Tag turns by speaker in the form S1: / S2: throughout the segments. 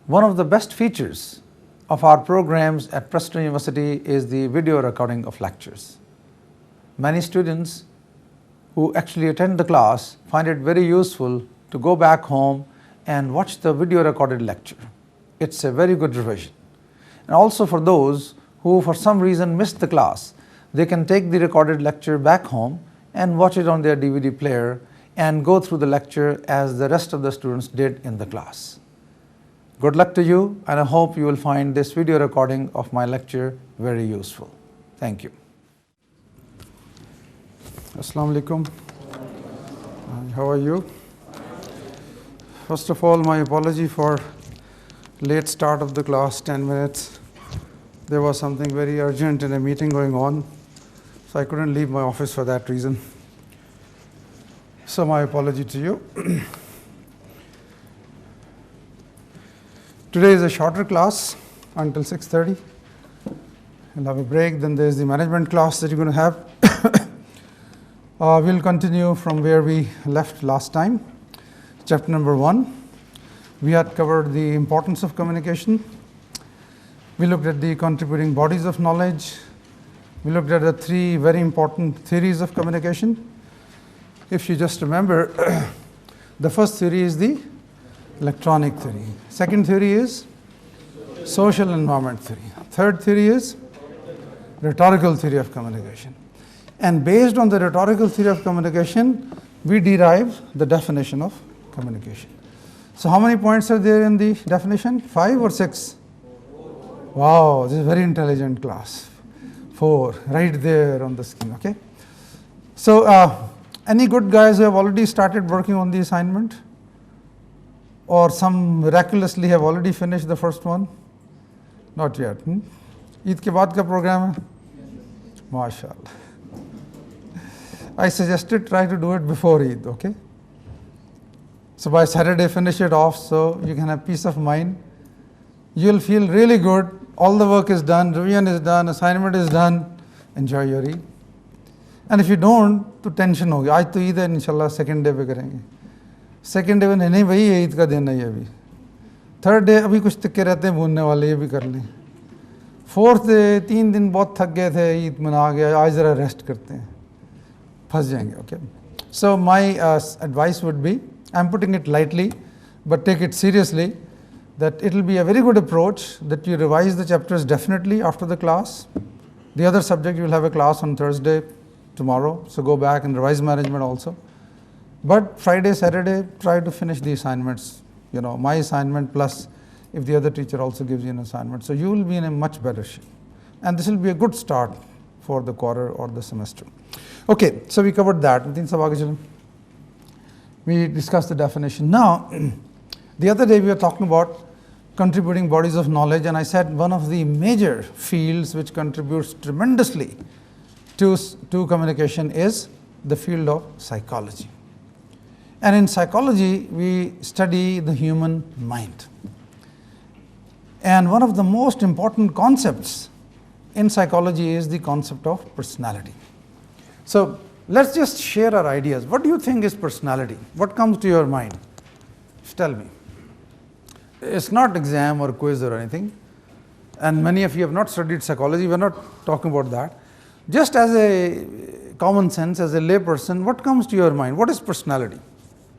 S1: One of the best features of our programs at Preston University is the video recording of lectures. Many students who actually attend the class find it very useful to go back home and watch the video recorded lecture. It's a very good revision. And also for those who for some reason missed the class, they can take the recorded lecture back home and watch it on their DVD player and go through the lecture as the rest of the students did in the class. Good luck to you, and I hope you will find this video recording of my lecture very useful. Thank you. Assalamu alaikum. How are you? First of all, my apology for late start of the class, 10 minutes. There was something very urgent in a meeting going on, so I couldn't leave my office for that reason. So my apology to you. Today is a shorter class until 6:30. We'll have a break, then there's the management class that you're going to have. We'll continue from where we left last time. Chapter number 1. We had covered the importance of communication. We looked at the contributing bodies of knowledge. We looked at the 3 very important theories of communication. If you just remember, the first theory is the electronic theory. Second theory is social environment theory. Third theory is rhetorical theory of communication. And based on the rhetorical theory of communication, we derive the definition of communication. So how many points are there in the definition? 5 or 6? Wow, this is a very intelligent class. 4, right there on the screen, okay? So any good guys who have already started working on the assignment? Or some miraculously have already finished the first one? Not yet. Eid ke baad ka program hai? MashaAllah. I suggested try to do it before Eid, okay? So by Saturday finish it off so you can have peace of mind. You'll feel really good. All the work is done, revision is done, assignment is done. Enjoy your Eid. And if you don't, तो tension होगी. आज तो ईद है, इंशाल्लाह second day पे करेंगे. Second day में नहीं भाई ये ईद का दिन है ये भी. Third day अभी कुछ तक्के रहते हैं भूनने वाले, ये भी कर लें. Fourth day 3 दिन बहुत थक गए थे, ईद मना गया, आज ज़रा रेस्ट करते हैं. फंस जाएंगे, okay? So my advice would be, I'm putting it lightly, but take it seriously, that it will be a very good approach that you revise the chapters definitely after the class. The other subject you will have a class on Thursday, tomorrow, so go back and revise management also. But Friday, Saturday, try to finish the assignments, my assignment plus if the other teacher also gives you an assignment. So you will be in a much better shape. And this will be a good start for the quarter or the semester. Okay, so we covered that. We discussed the definition. Now, the other day we were talking about contributing bodies of knowledge, and I said one of the major fields which contributes tremendously to communication is the field of psychology. And in psychology, we study the human mind. And one of the most important concepts in psychology is the concept of personality. So let's just share our ideas. What do you think is personality? What comes to your mind? Just tell me. It's not exam or quiz or anything. And many of you have not studied psychology. We're not talking about that. Just as a common sense, as a lay person, what comes to your mind? What is personality?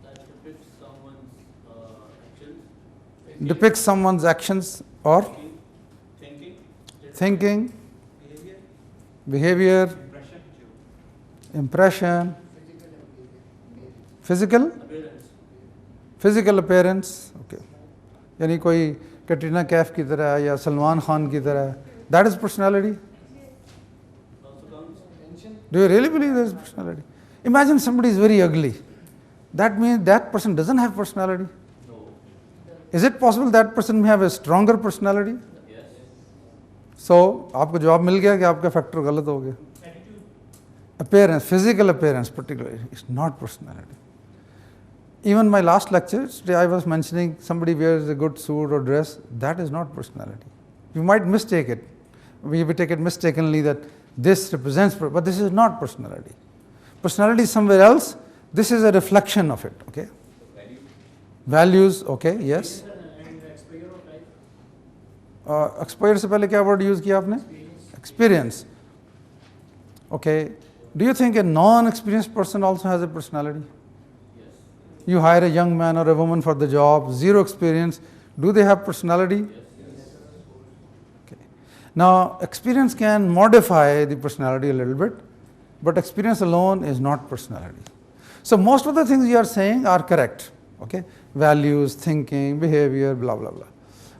S2: That depicts someone's actions.
S1: Depicts someone's actions or
S2: Thinking.
S1: Behavior. Impression. Physical appearance. Okay. यानी कोई कैटरीना कैफ की तरह है या सलमान खान की तरह है. That is personality. Do you really believe there is personality? Imagine somebody is very ugly. That means that person doesn't have personality.
S2: No.
S1: Is it possible that person may have a stronger personality?
S2: Yes.
S1: So, आपको जवाब मिल गया कि आपका factor गलत हो गया. Appearance, physical appearance particularly, is not personality. Even my last lecture, today I was mentioning somebody wears a good suit or dress, that is not personality. You might mistake it. We take it mistakenly that this represents, but this is not personality. Personality is somewhere else. This is a reflection of it, okay? Values, okay, yes.
S2: And
S1: expire से पहले क्या word use किया आपने? Experience. Okay. Do you think a non-experienced person also has a personality?
S2: Yes.
S1: You hire a young man or a woman for the job, zero experience. Do they have personality?
S2: Yes.
S1: Okay. Now, experience can modify the personality a little bit, but experience alone is not personality. So, most of the things you are saying are correct. Okay. Values, thinking, behavior, blah, blah, blah.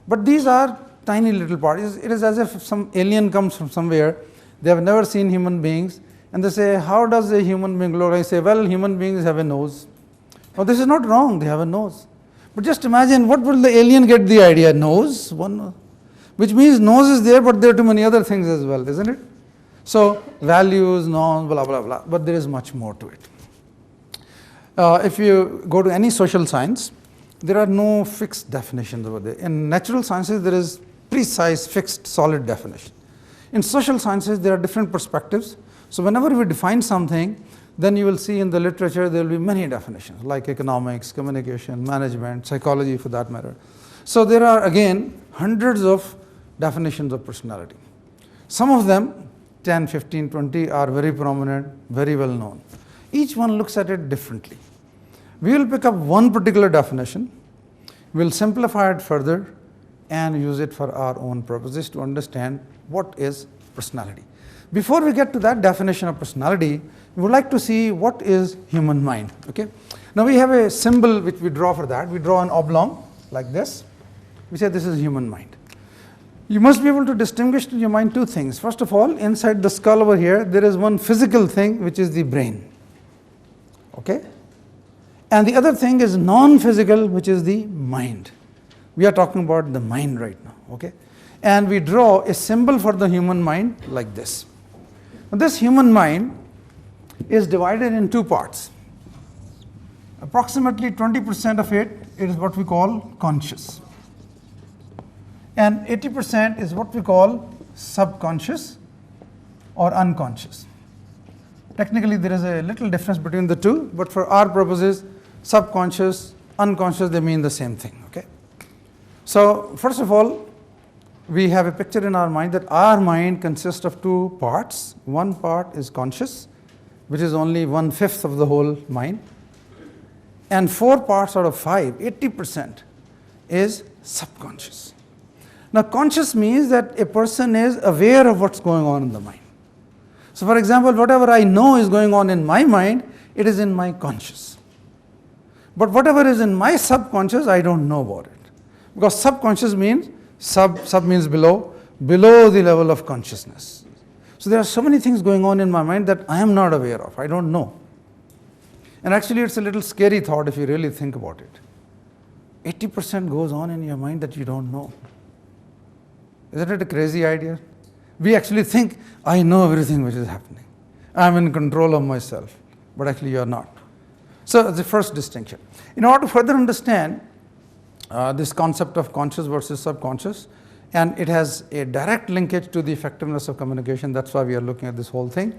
S1: But these are tiny little parts. It is as if some alien comes from somewhere. They have never seen human beings, and they say, how does a human being look? I say, well, human beings have a nose. Now, this is not wrong, they have a nose. But just imagine, what will the alien get the idea? Nose? One nose. Which means nose is there, but there are too many other things as well, isn't it? So, values, norms, blah, blah, blah. But there is much more to it. If you go to any social science, there are no fixed definitions over there. In natural sciences, there is precise, fixed, solid definition. In social sciences, there are different perspectives. So whenever we define something, then you will see in the literature there will be many definitions, like economics, communication, management, psychology for that matter. So there are again hundreds of definitions of personality. Some of them, 10, 15, 20, are very prominent, very well known. Each one looks at it differently. We will pick up one particular definition, we will simplify it further, and use it for our own purposes to understand what is personality. Before we get to that definition of personality, we would like to see what is human mind. Okay? Now we have a symbol which we draw for that. We draw an oblong like this. We say this is human mind. You must be able to distinguish in your mind two things. First of all, inside the skull over here, there is one physical thing which is the brain. Okay? And the other thing is non-physical, which is the mind. We are talking about the mind right now. Okay? And we draw a symbol for the human mind like this. Now, this human mind is divided in two parts. Approximately 20% of it is what we call conscious. And 80% is what we call subconscious or unconscious. Technically, there is a little difference between the two, but for our purposes, subconscious, unconscious, they mean the same thing. Okay? So, first of all, we have a picture in our mind that our mind consists of two parts. One part is conscious, which is only 1/5 of the whole mind. And 4 parts out of 5, 80%, is subconscious. Now, conscious means that a person is aware of what's going on in the mind. So, for example, whatever I know is going on in my mind, it is in my conscious. But whatever is in my subconscious, I don't know about it. Because subconscious means, sub means below the level of consciousness. So there are so many things going on in my mind that I am not aware of, I don't know. And actually it's a little scary thought if you really think about it. 80% goes on in your mind that you don't know. Isn't it a crazy idea? We actually think, I know everything which is happening. I am in control of myself, but actually you are not. So the first distinction. In order to further understand this concept of conscious versus subconscious, and it has a direct linkage to the effectiveness of communication, that's why we are looking at this whole thing.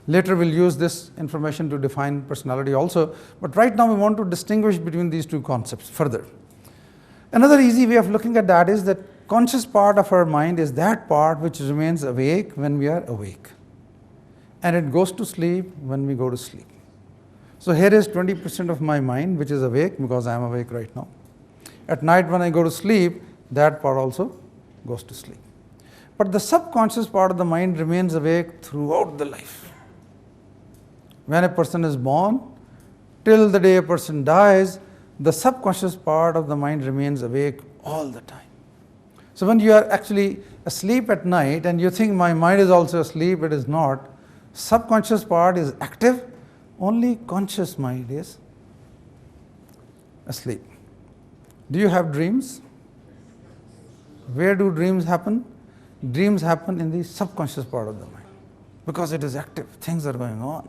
S1: Later we'll use this information to define personality also, but right now we want to distinguish between these two concepts further. Another easy way of looking at that is that conscious part of our mind is that part which remains awake when we are awake, and it goes to sleep when we go to sleep. So here is 20% of my mind which is awake because I am awake right now. At night when I go to sleep, that part also goes to sleep. But the subconscious part of the mind remains awake throughout the life. When a person is born, till the day a person dies, the subconscious part of the mind remains awake all the time. So when you are actually asleep at night and you think my mind is also asleep, it is not. Subconscious part is active, only conscious mind is asleep. Do you have dreams? Where do dreams happen? Dreams happen in the subconscious part of the mind because it is active, things are going on.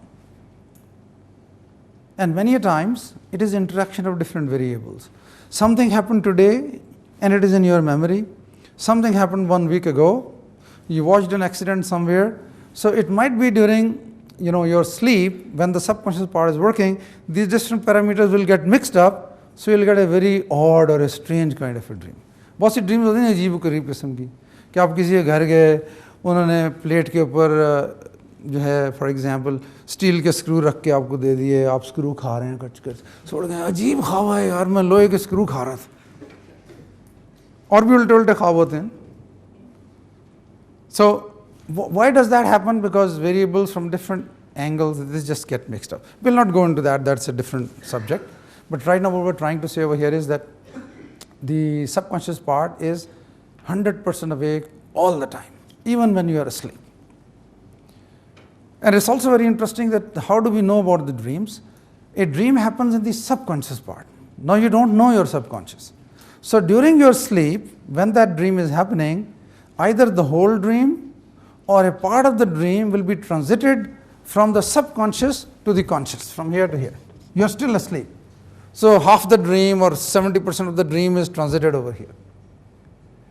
S1: And many a times it is interaction of different variables. Something happened today and it is in your memory. Something happened 1 week ago. You watched an accident somewhere. So it might be during your sleep when the subconscious part is working, these different parameters will get mixed up, so you'll get a very odd or a strange kind of a dream. बहुत सी dreams होती हैं अजीब गरीब किस्म की, कि आप किसी के घर गए, उन्होंने प्लेट के ऊपर जो है फॉर एग्जांपल स्टील के स्क्रू रख के आपको दे दिए, आप स्क्रू खा रहे हैं कच कच, छोड़ गए अजीब ख्वाब है यार, मैं लोहे के स्क्रू खा रहा था। और भी उल्टे उल्टे ख्वाब होते हैं। सो why does that happen? Because variables from different angles, this just get mixed up. We'll not go into that, that's a different subject. But right now what we're trying to say over here is that the subconscious part is 100% awake all the time, even when you are asleep. And it's also very interesting that how do we know about the dreams? A dream happens in the subconscious part. Now you don't know your subconscious. So during your sleep, when that dream is happening, either the whole dream or a part of the dream will be transited from the subconscious to the conscious, from here to here. You're still asleep. So half the dream or 70% of the dream is transited over here.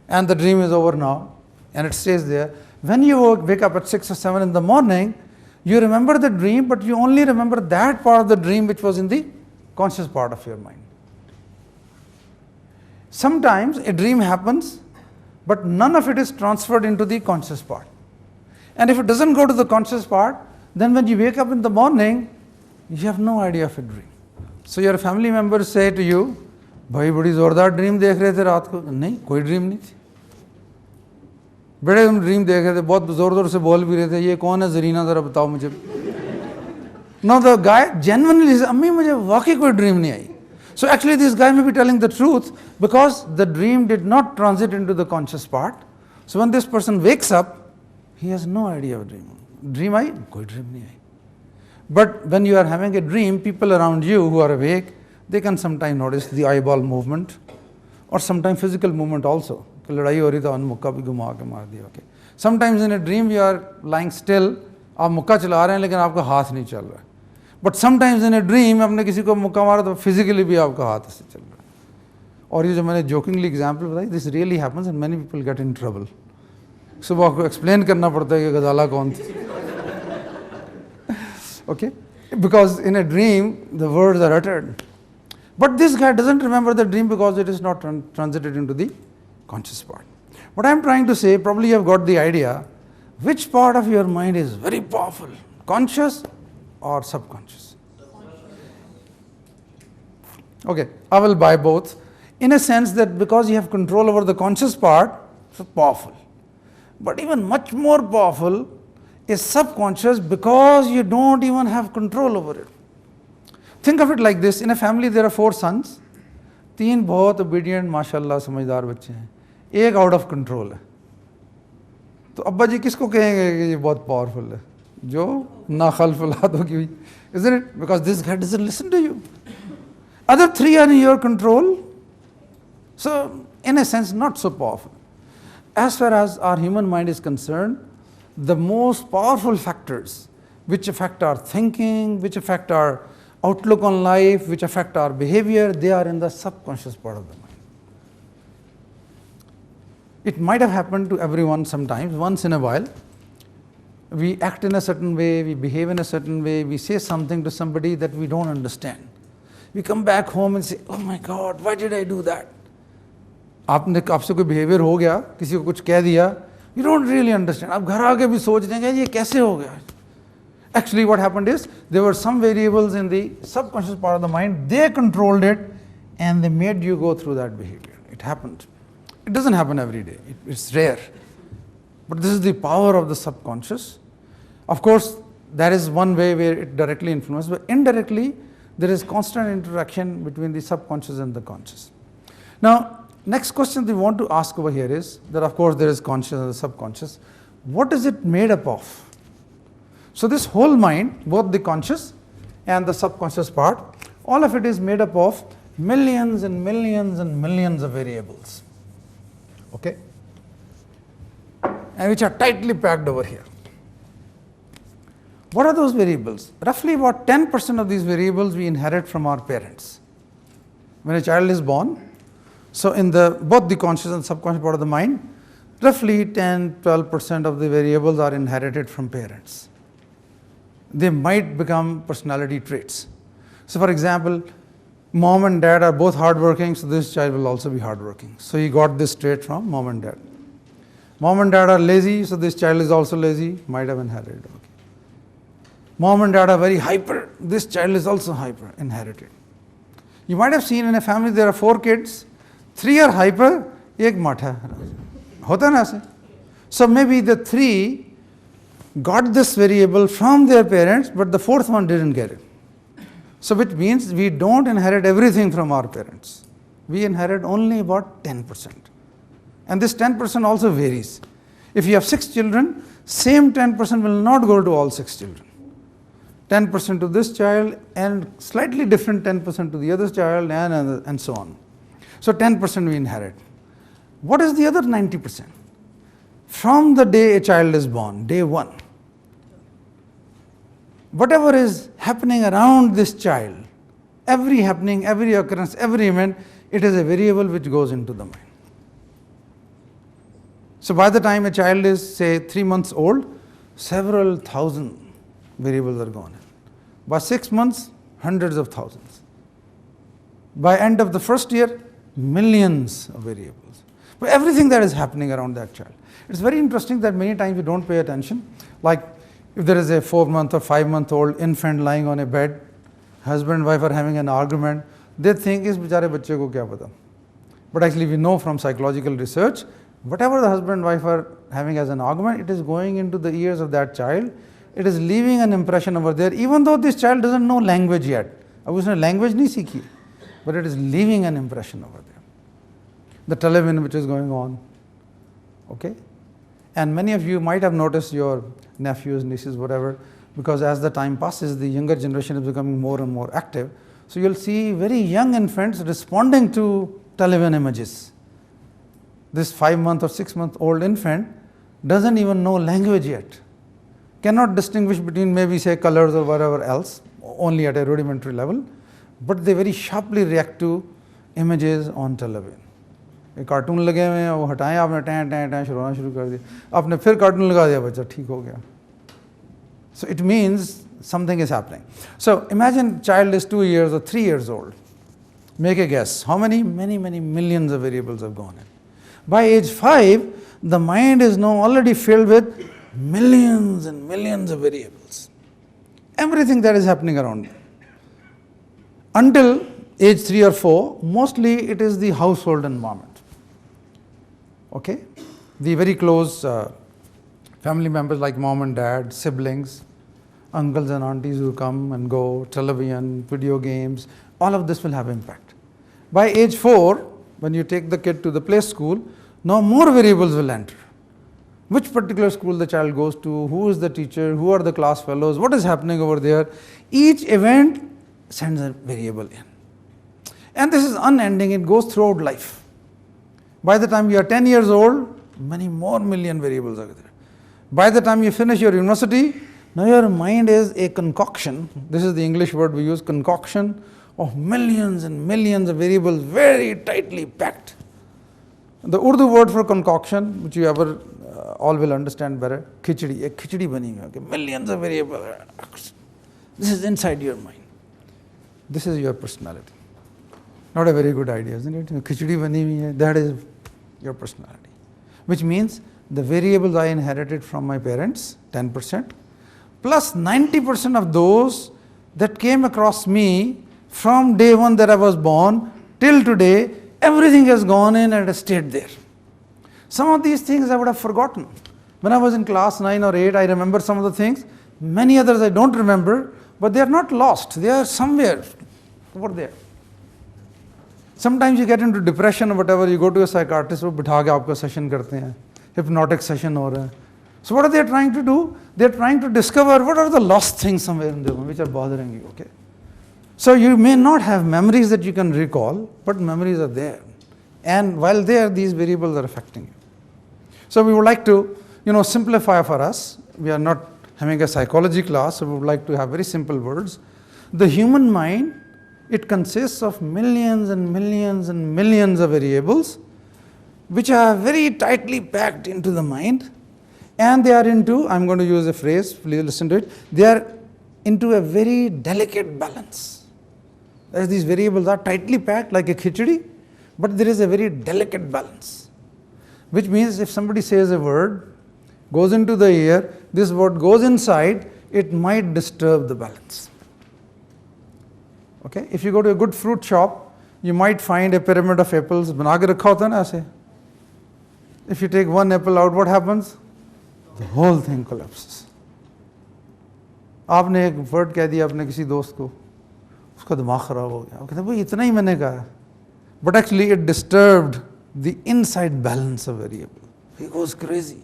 S1: And the dream is over now, and it stays there. When you wake up at 6 or 7 in the morning, you remember the dream, but you only remember that part of the dream which was in the conscious part of your mind. Sometimes a dream happens, but none of it is transferred into the conscious part. And if it doesn't go to the conscious part, then when you wake up in the morning, you have no idea of a dream. So your family members say to you, भाई बड़ी ज़ोरदार dream देख रहे थे रात को। नहीं, कोई ड्रीम नहीं थी। बड़े ड्रीम देख रहे थे, बहुत ज़ोर ज़ोर से बोल भी रहे थे, ये कौन है ज़रीना, ज़रा बताओ मुझे। Now the guy genuinely says, अम्मी मुझे वाकई कोई ड्रीम नहीं आई। So actually this guy may be telling the truth because the dream did not transit into the conscious part. So when this person wakes up, he has no idea of dream. Dream आई? कोई dream नहीं आई. But when you are having a dream, people around you who are awake, they can sometimes notice the eyeball movement or sometimes physical movement also. लड़ाई हो रही तो मुक्का भी घुमा के मार दिया. Okay. Sometimes in a dream you are lying still, आप मुक्का चला रहे हैं लेकिन आपका हाथ नहीं चल रहा है. But sometimes in a dream आपने किसी को मुक्का मारा तो physically भी आपका हाथ ऐसे चल रहा है. और ये जो मैंने jokingly example बताई, this really happens and many people get in trouble. सुबह आपको explain करना पड़ता है कि गजाला कौन थी. Okay, because in a dream the words are uttered. But this guy doesn't remember the dream because it is not transited into the conscious part. What I am trying to say, probably you have got the idea, which part of your mind is very powerful, conscious or subconscious? Okay, I will buy both. In a sense that because you have control over the conscious part, it's powerful. But even much more powerful is subconscious because you don't even have control over it. Think of it like this, in a family there are 4 sons, 3 बहुत obedient माशाल्लाह समझदार बच्चे हैं, एक out of control है. तो अब्बा जी किसको कहेंगे कि ये बहुत powerful है? जो नाखल्फ औलाद होगी हुई, isn't it? Because this guy doesn't listen to you. Other 3 are in your control, so in a sense not so powerful. As far as our human mind is concerned, the most powerful factors which affect our thinking, which affect our outlook on life, which affect our behavior, they are in the subconscious part of the mind. It might have happened to everyone sometimes, once in a while. We act in a certain way, we behave in a certain way, we say something to somebody that we don't understand. We come back home and say, oh my God, why did I do that? आपसे कोई behavior हो गया, किसी को कुछ कह दिया, you don't really understand. आप घर आके भी सोच देंगे ये कैसे हो गया? Actually what happened is, there were some variables in the subconscious part of the mind, they controlled it and they made you go through that behavior. It happened. It doesn't happen every day, it's rare. But this is the power of the subconscious. Of course, that is one way where it directly influences, but indirectly, there is constant interaction between the subconscious and the conscious. Now, next question we want to ask over here is that of course there is conscious and the subconscious. What is it made up of? So this whole mind, both the conscious and the subconscious part, all of it is made up of millions and millions and millions of variables. Okay? And which are tightly packed over here. What are those variables? Roughly about 10% of these variables we inherit from our parents. When a child is born, so in both the conscious and subconscious part of the mind, roughly 10-12% of the variables are inherited from parents. They might become personality traits. So for example, Mom and dad are both hardworking, so this child will also be hardworking. So he got this trait from mom and dad. Mom and dad are lazy, so this child is also lazy, might have inherited. Okay. Mom and dad are very hyper, this child is also hyper, inherited. You might have seen in a family there are 4 kids, 3 are hyper, 1 matha. Hota na aise? So maybe the 3 got this variable from their parents, but the 4th one didn't get it. So which means we don't inherit everything from our parents. We inherit only about 10%. And this 10% also varies. If you have 6 children, same 10% will not go to all 6 children. 10% to this child and slightly different 10% to the other child and so on. So 10% we inherit. What is the other 90%? From the day a child is born, day 1, whatever is happening around this child, every happening, every occurrence, every event, it is a variable which goes into the mind. So by the time a child is, say, 3 months old, several thousand variables are gone in. By 6 months, hundreds of thousands. By end of the first year, millions of variables. But everything that is happening around that child. It's very interesting that many times we don't pay attention. Like if there is a 4-month or 5-month-old infant lying on a bed, husband and wife are having an argument, they think, is bichare bacche ko kya pata? But actually we know from psychological research, whatever the husband and wife are having as an argument, it is going into the ears of that child. It is leaving an impression over there, even though this child doesn't know language yet. Ab usne language nahi seekhi, but it is leaving an impression over there. The television which is going on, okay? And many of you might have noticed your nephews, nieces, whatever, because as the time passes, the younger generation is becoming more and more active. So you'll see very young infants responding to television images. This 5-month or 6-month-old infant doesn't even know language yet, cannot distinguish between maybe say colors or whatever else, only at a rudimentary level, but they very sharply react to images on television. एक cartoon लगे हुए हैं, वो हटाएं, आपने time time time रोना शुरू कर दिया, आपने फिर कार्टून लगा दिया, बच्चा ठीक हो गया. So it means something is happening. So imagine child is 2 years or 3 years old. Make a guess. How many? Many millions of variables have gone in. By age 5, the mind is now already filled with millions and millions of variables. Everything that is happening around you. Until age 3 or 4, mostly it is the household environment. Okay? The very close family members like mom and dad, siblings, uncles and aunties who come and go, television, video games, all of this will have impact. By age 4, when you take the kid to the play school, now more variables will enter. Which particular school the child goes to, who is the teacher, who are the class fellows, what is happening over there. Each event sends a variable in. And this is unending, it goes throughout life. By the time you are 10 years old, many more million variables are there. By the time you finish your university, now your mind is a concoction, this is the English word we use, concoction of millions and millions of variables very tightly packed. The Urdu word for concoction, which you ever all will understand better, khichdi, ek khichdi bani hui, okay? Millions of variables. This is inside your mind. This is your personality. Not a very good idea, isn't it? Khichdi bani hui hai, that is your personality. Which means the variables I inherited from my parents, 10%, plus 90% of those that came across me from day 1 that I was born till today, everything has gone in and has stayed there. Some of these things I would have forgotten. When I was in class 9 or 8, I remember some of the things. Many others I don't remember, but they are not lost. They are somewhere over there. Sometimes you get into depression or whatever, you go to a psychiatrist, वो बिठा के आपका session करते हैं, hypnotic session हो रहा है. So what are they trying to do? They are trying to discover what are the lost things somewhere in the mind which are bothering you. Okay. So you may not have memories that you can recall, but memories are there. And while there, these variables are affecting you. So we would like to, simplify for us. We are not having a psychology class, so we would like to have very simple words. The human mind, it consists of millions and millions and millions of variables, which are very tightly packed into the mind. And they are into, I'm going to use a phrase, please listen to it, they are into a very delicate balance. as these variables are tightly packed like a khichdi, but there is a very delicate balance. Which means if somebody says a word, goes into the ear, this word goes inside, it might disturb the balance. Okay? If you go to a good fruit shop, you might find a pyramid of apples. बना के रखा होता है ना ऐसे. If you take one apple out, what happens? The whole thing collapses. आपने एक word कह दिया अपने किसी दोस्त को, उसका दिमाग खराब हो गया. वो कहते हैं भाई इतना ही मैंने कहा. But actually it disturbed the inside balance of variable. He goes crazy.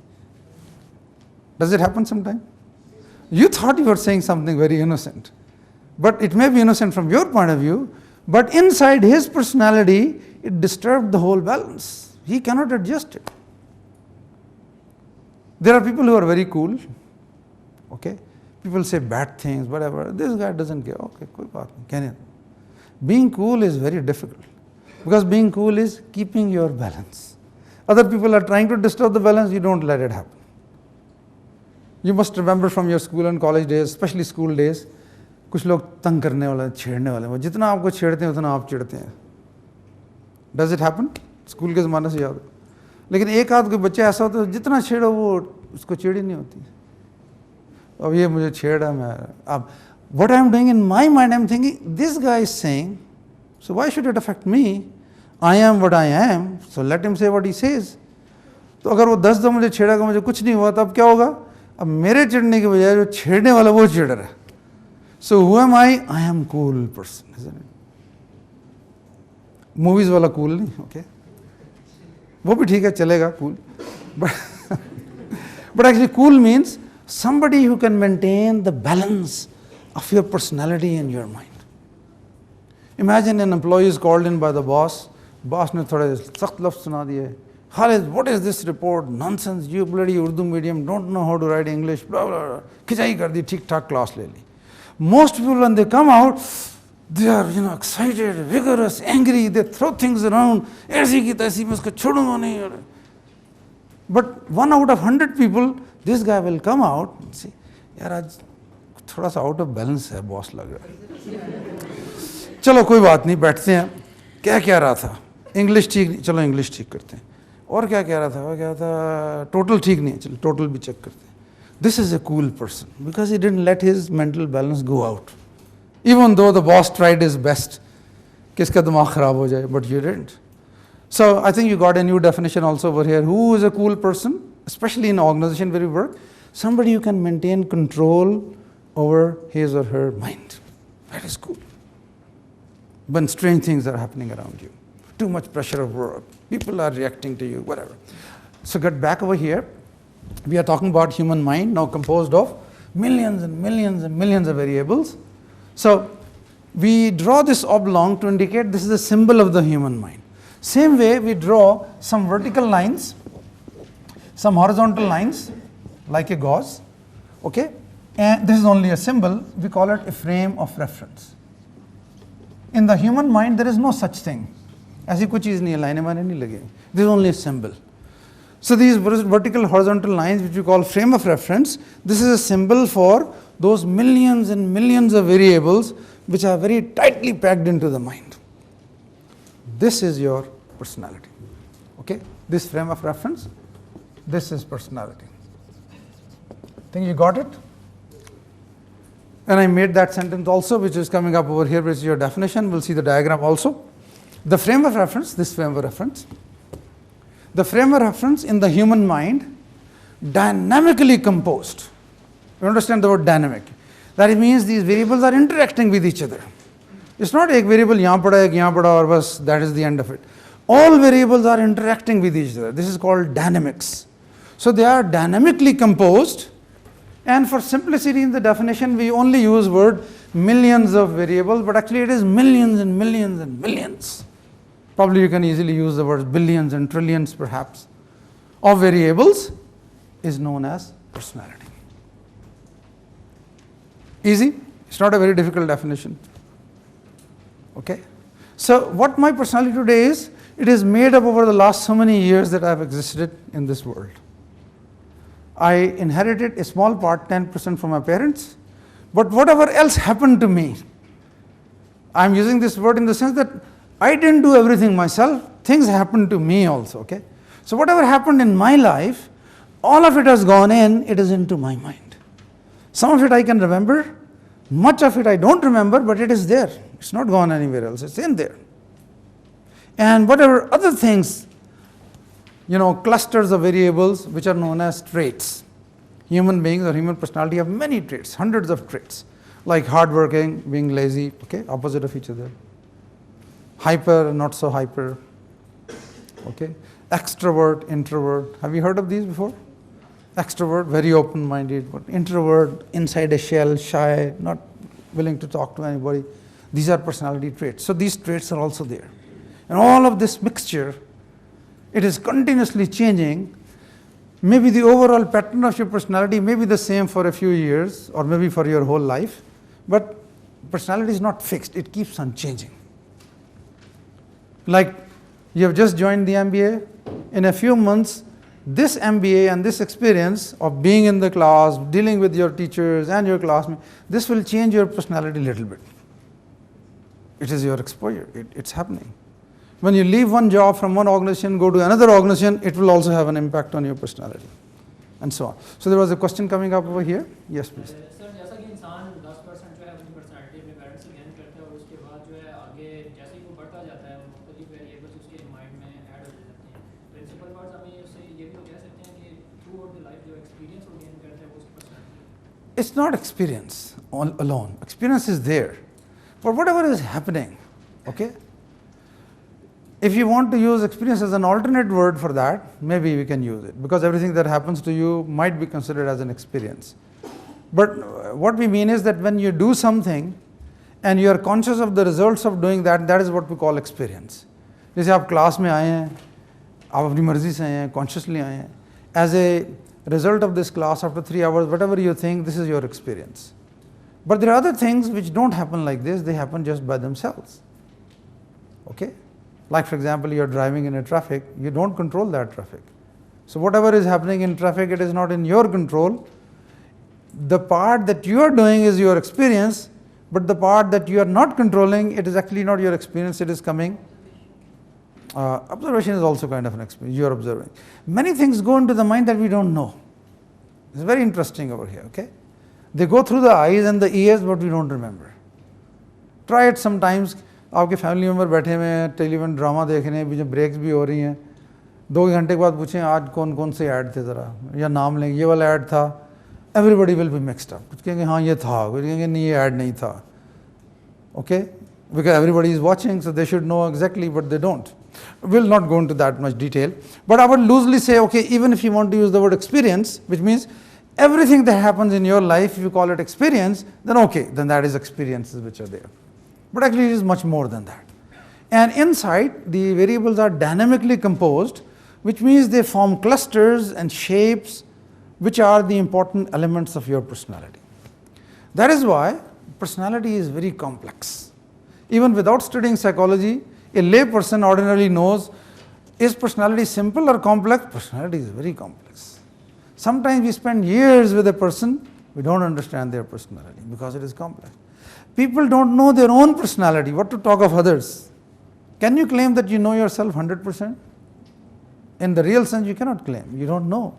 S1: Does it happen sometime? You thought you were saying something very innocent. But it may be innocent from your point of view, but inside his personality, it disturbed the whole balance. He cannot adjust it. There are people who are very cool. Okay? People say bad things, whatever. This guy doesn't care. Okay, कोई बात नहीं, कहने दो. Being cool is very difficult. Because being cool is keeping your balance. Other people are trying to disturb the balance, you don't let it happen. You must remember from your school and college days, especially school days, कुछ लोग तंग करने वाले, छेड़ने वाले, वो जितना आपको छेड़ते हैं उतना आप चिढ़ते हैं. Does it happen? स्कूल के ज़माने से याद है. लेकिन एक आध कोई बच्चा ऐसा होता है जितना छेड़ो वो उसको चिड़ ही नहीं होती. अब ये मुझे छेड़ा मैं अब what I am doing in my mind, I am thinking this guy is saying, so why should it affect me? I am what I am, so let him say what he says. तो अगर वो 10 मुझे छेड़ेगा, मुझे कुछ नहीं हुआ, तब क्या होगा? अब मेरे चिढ़ने के बजाय जो छेड़ने वाला वो चिढ़ रहा है. So who am I? I am cool person, isn't it? Movies वाला cool नहीं, okay? वो भी ठीक है, चलेगा cool. But actually cool means somebody who can maintain the balance of your personality and your mind. Imagine an employee is called in by the boss. Boss ने थोड़े सख्त लफ्ज़ सुना दिए. Khalid, what is this report? Nonsense, you bloody Urdu medium, don't know how to write English, blah, blah, blah. खिंचाई कर दी, ठीक ठाक क्लास ले ली. Most people when they come out, they are excited, vigorous, angry, they throw things around. ऐसी की तैसी मैं उसको छोड़ूंगा नहीं. But 1 out of 100 people, this guy will come out and say, यार आज थोड़ा सा out of balance है, boss लग रहा है. चलो कोई बात नहीं, बैठते हैं. क्या कह रहा था? इंग्लिश ठीक नहीं, चलो इंग्लिश ठीक करते हैं. और क्या कह रहा था? वो क्या था? टोटल ठीक नहीं है, चलो टोटल भी चेक करते हैं. This is a cool person because he didn't let his mental balance go out. Even though the boss tried his best, किसका दिमाग खराब हो जाए, but you didn't. So I think you got a new definition also over here. Who is a cool person? Especially in an organization where you work, somebody who can maintain control over his or her mind. That is cool. When strange things are happening around you, too much pressure of work, people are reacting to you, whatever. So get back over here. We are talking about human mind, now composed of millions and millions and millions of variables. So we draw this oblong to indicate this is a symbol of the human mind. Same way we draw some vertical lines, some horizontal lines like a gauze, okay? And this is only a symbol, we call it a frame of reference. In the human mind there is no such thing. ऐसी कोई चीज़ नहीं है, लाइनें वाइनें नहीं लगेंगी. This is only a symbol. So these vertical horizontal lines which we call frame of reference, this is a symbol for those millions and millions of variables which are very tightly packed into the mind. This is your personality. Okay? This frame of reference, this is personality. Think you got it? And I made that sentence also, which is coming up over here, which is your definition. We'll see the diagram also. The frame of reference, this frame of reference. The frame of reference in the human mind, dynamically composed. You understand the word dynamic? That means these variables are interacting with each other. It's not एक variable यहाँ पड़ा एक यहाँ पड़ा और बस that is the end of it. All variables are interacting with each other. This is called dynamics. So they are dynamically composed, and for simplicity in the definition we only use word millions of variables, but actually it is millions and millions and millions. Probably you can easily use the words billions and trillions perhaps of variables is known as personality. Easy? It's not a very difficult definition. Okay? So what my personality today is, it is made up over the last so many years that I have existed in this world. I inherited a small part, 10% from my parents, but whatever else happened to me, I'm using this word in the sense that I didn't do everything myself. Things happened to me also, okay? So whatever happened in my life, all of it has gone in, it is into my mind. Some of it I can remember, much of it I don't remember, but it is there. It's not gone anywhere else, it's in there. And whatever other things, clusters of variables which are known as traits. Human beings or human personality have many traits, hundreds of traits, like hardworking, being lazy, okay, opposite of each other. Hyper, not so hyper, okay. Extrovert, introvert. Have you heard of these before? Extrovert, very open-minded, but introvert, inside a shell, shy, not willing to talk to anybody. These are personality traits. So these traits are also there. And all of this mixture, it is continuously changing. Maybe the overall pattern of your personality may be the same for a few years or maybe for your whole life, but personality is not fixed. It keeps on changing. Like you have just joined the MBA. In a few months, this MBA and this experience of being in the class, dealing with your teachers and your classmates, this will change your personality a little bit. It is your exposure. It's happening. When you leave one job from one organization, go to another organization, it will also have an impact on your personality, and so on. So there was a question coming up over here. Yes, please.
S3: Sir जैसा कि इंसान 10% जो है अपनी personality अपने parents से gain करता है और उसके बाद जो है आगे जैसे ही वो बढ़ता जाता है मुख्तलिफ वेरिएबल्स उसके माइंड में ऐड हो जाते हैं प्रिंसिपल वर्ड्स हमें उससे ये भी तो कह सकते हैं कि थ्रू आउट द लाइफ जो एक्सपीरियंस वो गेन करता है वो उसकी personality
S1: It's not experience alone. Experience is there. But whatever is happening, okay? If you want to use experience as an alternate word for that, maybe we can use it, because everything that happens to you might be considered as an experience. But what we mean is that when you do something and you are conscious of the results of doing that, that is what we call experience. जैसे आप class में आए हैं, आप अपनी मर्जी से आए हैं, consciously आए हैं. As a result of this class, after 3 hours, whatever you think, this is your experience. But there are other things which don't happen like this, they happen just by themselves. Okay? Like for example, you are driving in a traffic, you don't control that traffic. So whatever is happening in traffic, it is not in your control. The part that you are doing is your experience, but the part that you are not controlling, it is actually not your experience, it is coming. Observation is also kind of an experience, you are observing. Many things go into the mind that we don't know. It's very interesting over here, okay? They go through the eyes and the ears, but we don't remember. Try it sometimes. आपके family member बैठे हुए हैं, television drama देख रहे हैं, बीच में breaks भी हो रही हैं, 2 घंटे के बाद पूछें आज कौन कौन से ऐड थे ज़रा, या नाम लेंगे, ये वाला ऐड था, everybody will be mixed up. कुछ कहेंगे हाँ ये था, कुछ कहेंगे नहीं ये ऐड नहीं था. Okay, because everybody is watching, so they should know exactly, but they don't. We'll not go into that much detail, but I would loosely say, okay, even if you want to use the word experience, which means everything that happens in your life, if you call it experience, then okay, then that is experiences which are there. But actually it is much more than that. And inside, the variables are dynamically composed, which means they form clusters and shapes, which are the important elements of your personality. That is why personality is very complex. Even without studying psychology, a lay person ordinarily knows, is personality simple or complex? Personality is very complex. Sometimes we spend years with a person, we don't understand their personality because it is complex. People don't know their own personality, what to talk of others. Can you claim that you know yourself 100%? In the real sense, you cannot claim, you don't know.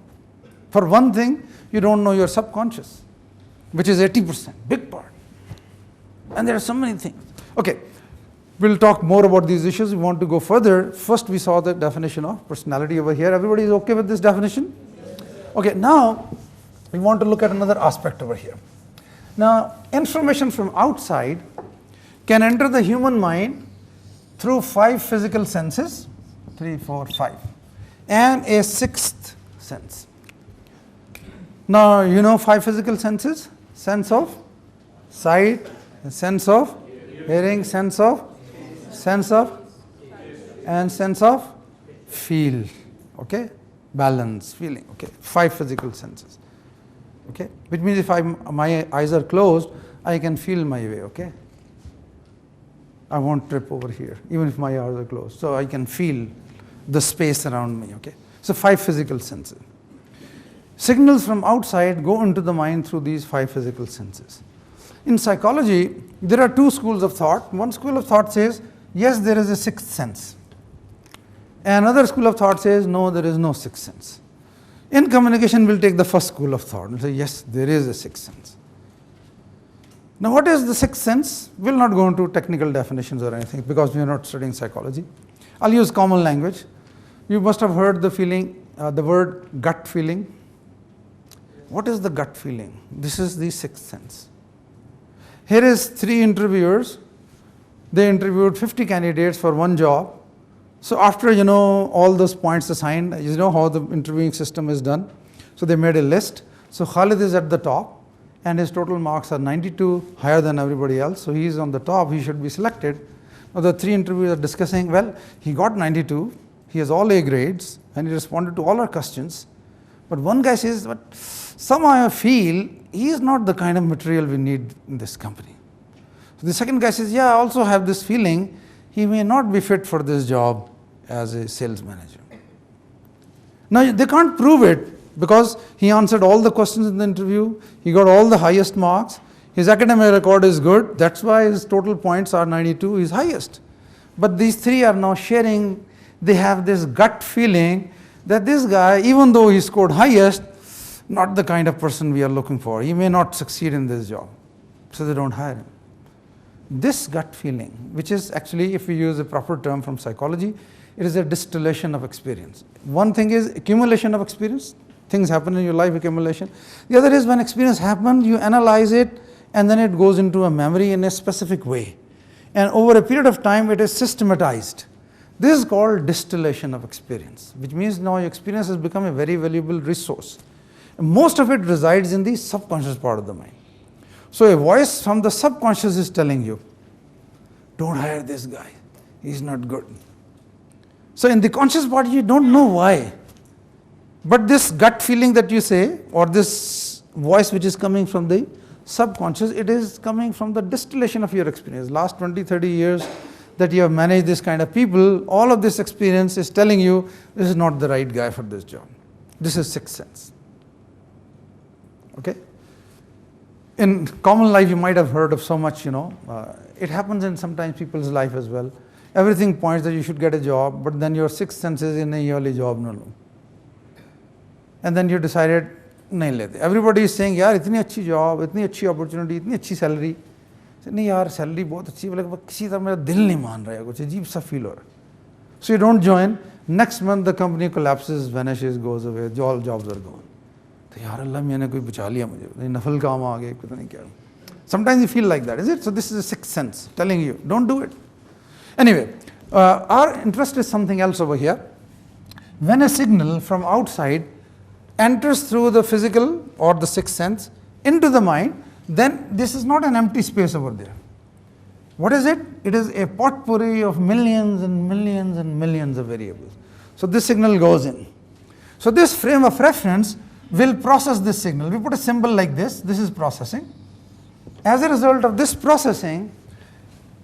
S1: For one thing, you don't know your subconscious, which is 80%, big part. And there are so many things. Okay. We'll talk more about these issues. We want to go further. First, we saw the definition of personality over here. Everybody is okay with this definition? Okay, now we want to look at another aspect over here. Now, information from outside can enter the human mind through 5 physical senses, 3, 4, 5, and a 6th sense. Now, you know 5 physical senses? Sense of sight, sense of hearing, sense of and sense of feel, okay, balance, feeling, okay, 5 physical senses, okay, which means if my eyes are closed, I can feel my way, okay, I won't trip over here even if my eyes are closed, so I can feel the space around me, okay, so 5 physical senses. Signals from outside go into the mind through these 5 physical senses. In psychology, there are two schools of thought. One school of thought says, yes, there is a sixth sense. Another school of thought says, no, there is no sixth sense. In communication, we'll take the first school of thought and say, yes, there is a sixth sense. Now, what is the sixth sense? We'll not go into technical definitions or anything because we are not studying psychology. I'll use common language. You must have heard the feeling, the word gut feeling. What is the gut feeling? This is the sixth sense. Here is 3 interviewers. They interviewed 50 candidates for one job. So after all those points assigned, you know how the interviewing system is done. So they made a list. So Khalid is at the top and his total marks are 92, higher than everybody else. So he is on the top, he should be selected. Now the 3 interviewers are discussing, well, he got 92, he has all A grades and he responded to all our questions. But one guy says, but somehow I feel he is not the kind of material we need in this company. So the second guy says, yeah, I also have this feeling he may not be fit for this job as a sales manager. Now they can't prove it because he answered all the questions in the interview, he got all the highest marks, his academic record is good, that's why his total points are 92, he's highest. But these 3 are now sharing, they have this gut feeling that this guy, even though he scored highest, not the kind of person we are looking for. He may not succeed in this job. So they don't hire him. This gut feeling, which is actually, if we use a proper term from psychology, it is a distillation of experience. One thing is accumulation of experience. Things happen in your life, accumulation. The other is when experience happens, you analyze it and then it goes into a memory in a specific way. And over a period of time, it is systematized. This is called distillation of experience, which means now your experience has become a very valuable resource. And most of it resides in the subconscious part of the mind. So a voice from the subconscious is telling you, don't hire this guy, he's not good. So in the conscious part, you don't know why. But this gut feeling that you say, or this voice which is coming from the subconscious, it is coming from the distillation of your experience. Last 20, 30 years that you have managed this kind of people, all of this experience is telling you, this is not the right guy for this job. This is sixth sense. Okay? In common life, you might have heard of so much, it happens in sometimes people's life as well. Everything points that you should get a job, but then your sixth sense is in a yearly job, no. And then you decided, nahi lete. Everybody is saying, yaar, itni achhi job, itni achhi opportunity, itni achhi salary. Nahi yaar, salary bahut achhi hai, but kisi tarah mera dil nahi maan raha hai, kuch ajeeb sa feel ho raha hai. So you don't join. Next month the company collapses, vanishes, goes away, all jobs are gone. तो यार अल्लाह मैंने कोई बचा लिया मुझे नफल काम आ गए पता नहीं क्या. Sometimes you feel like that, is it? So this is a sixth sense telling you, don't do it. Anyway, our interest is something else over here. When a signal from outside enters through the physical or the sixth sense into the mind, then this is not an empty space over there. What is it? It is a potpourri of millions and millions and millions of variables. So this signal goes in. So this frame of reference will process this signal. We put a symbol like this. This is processing. As a result of this processing,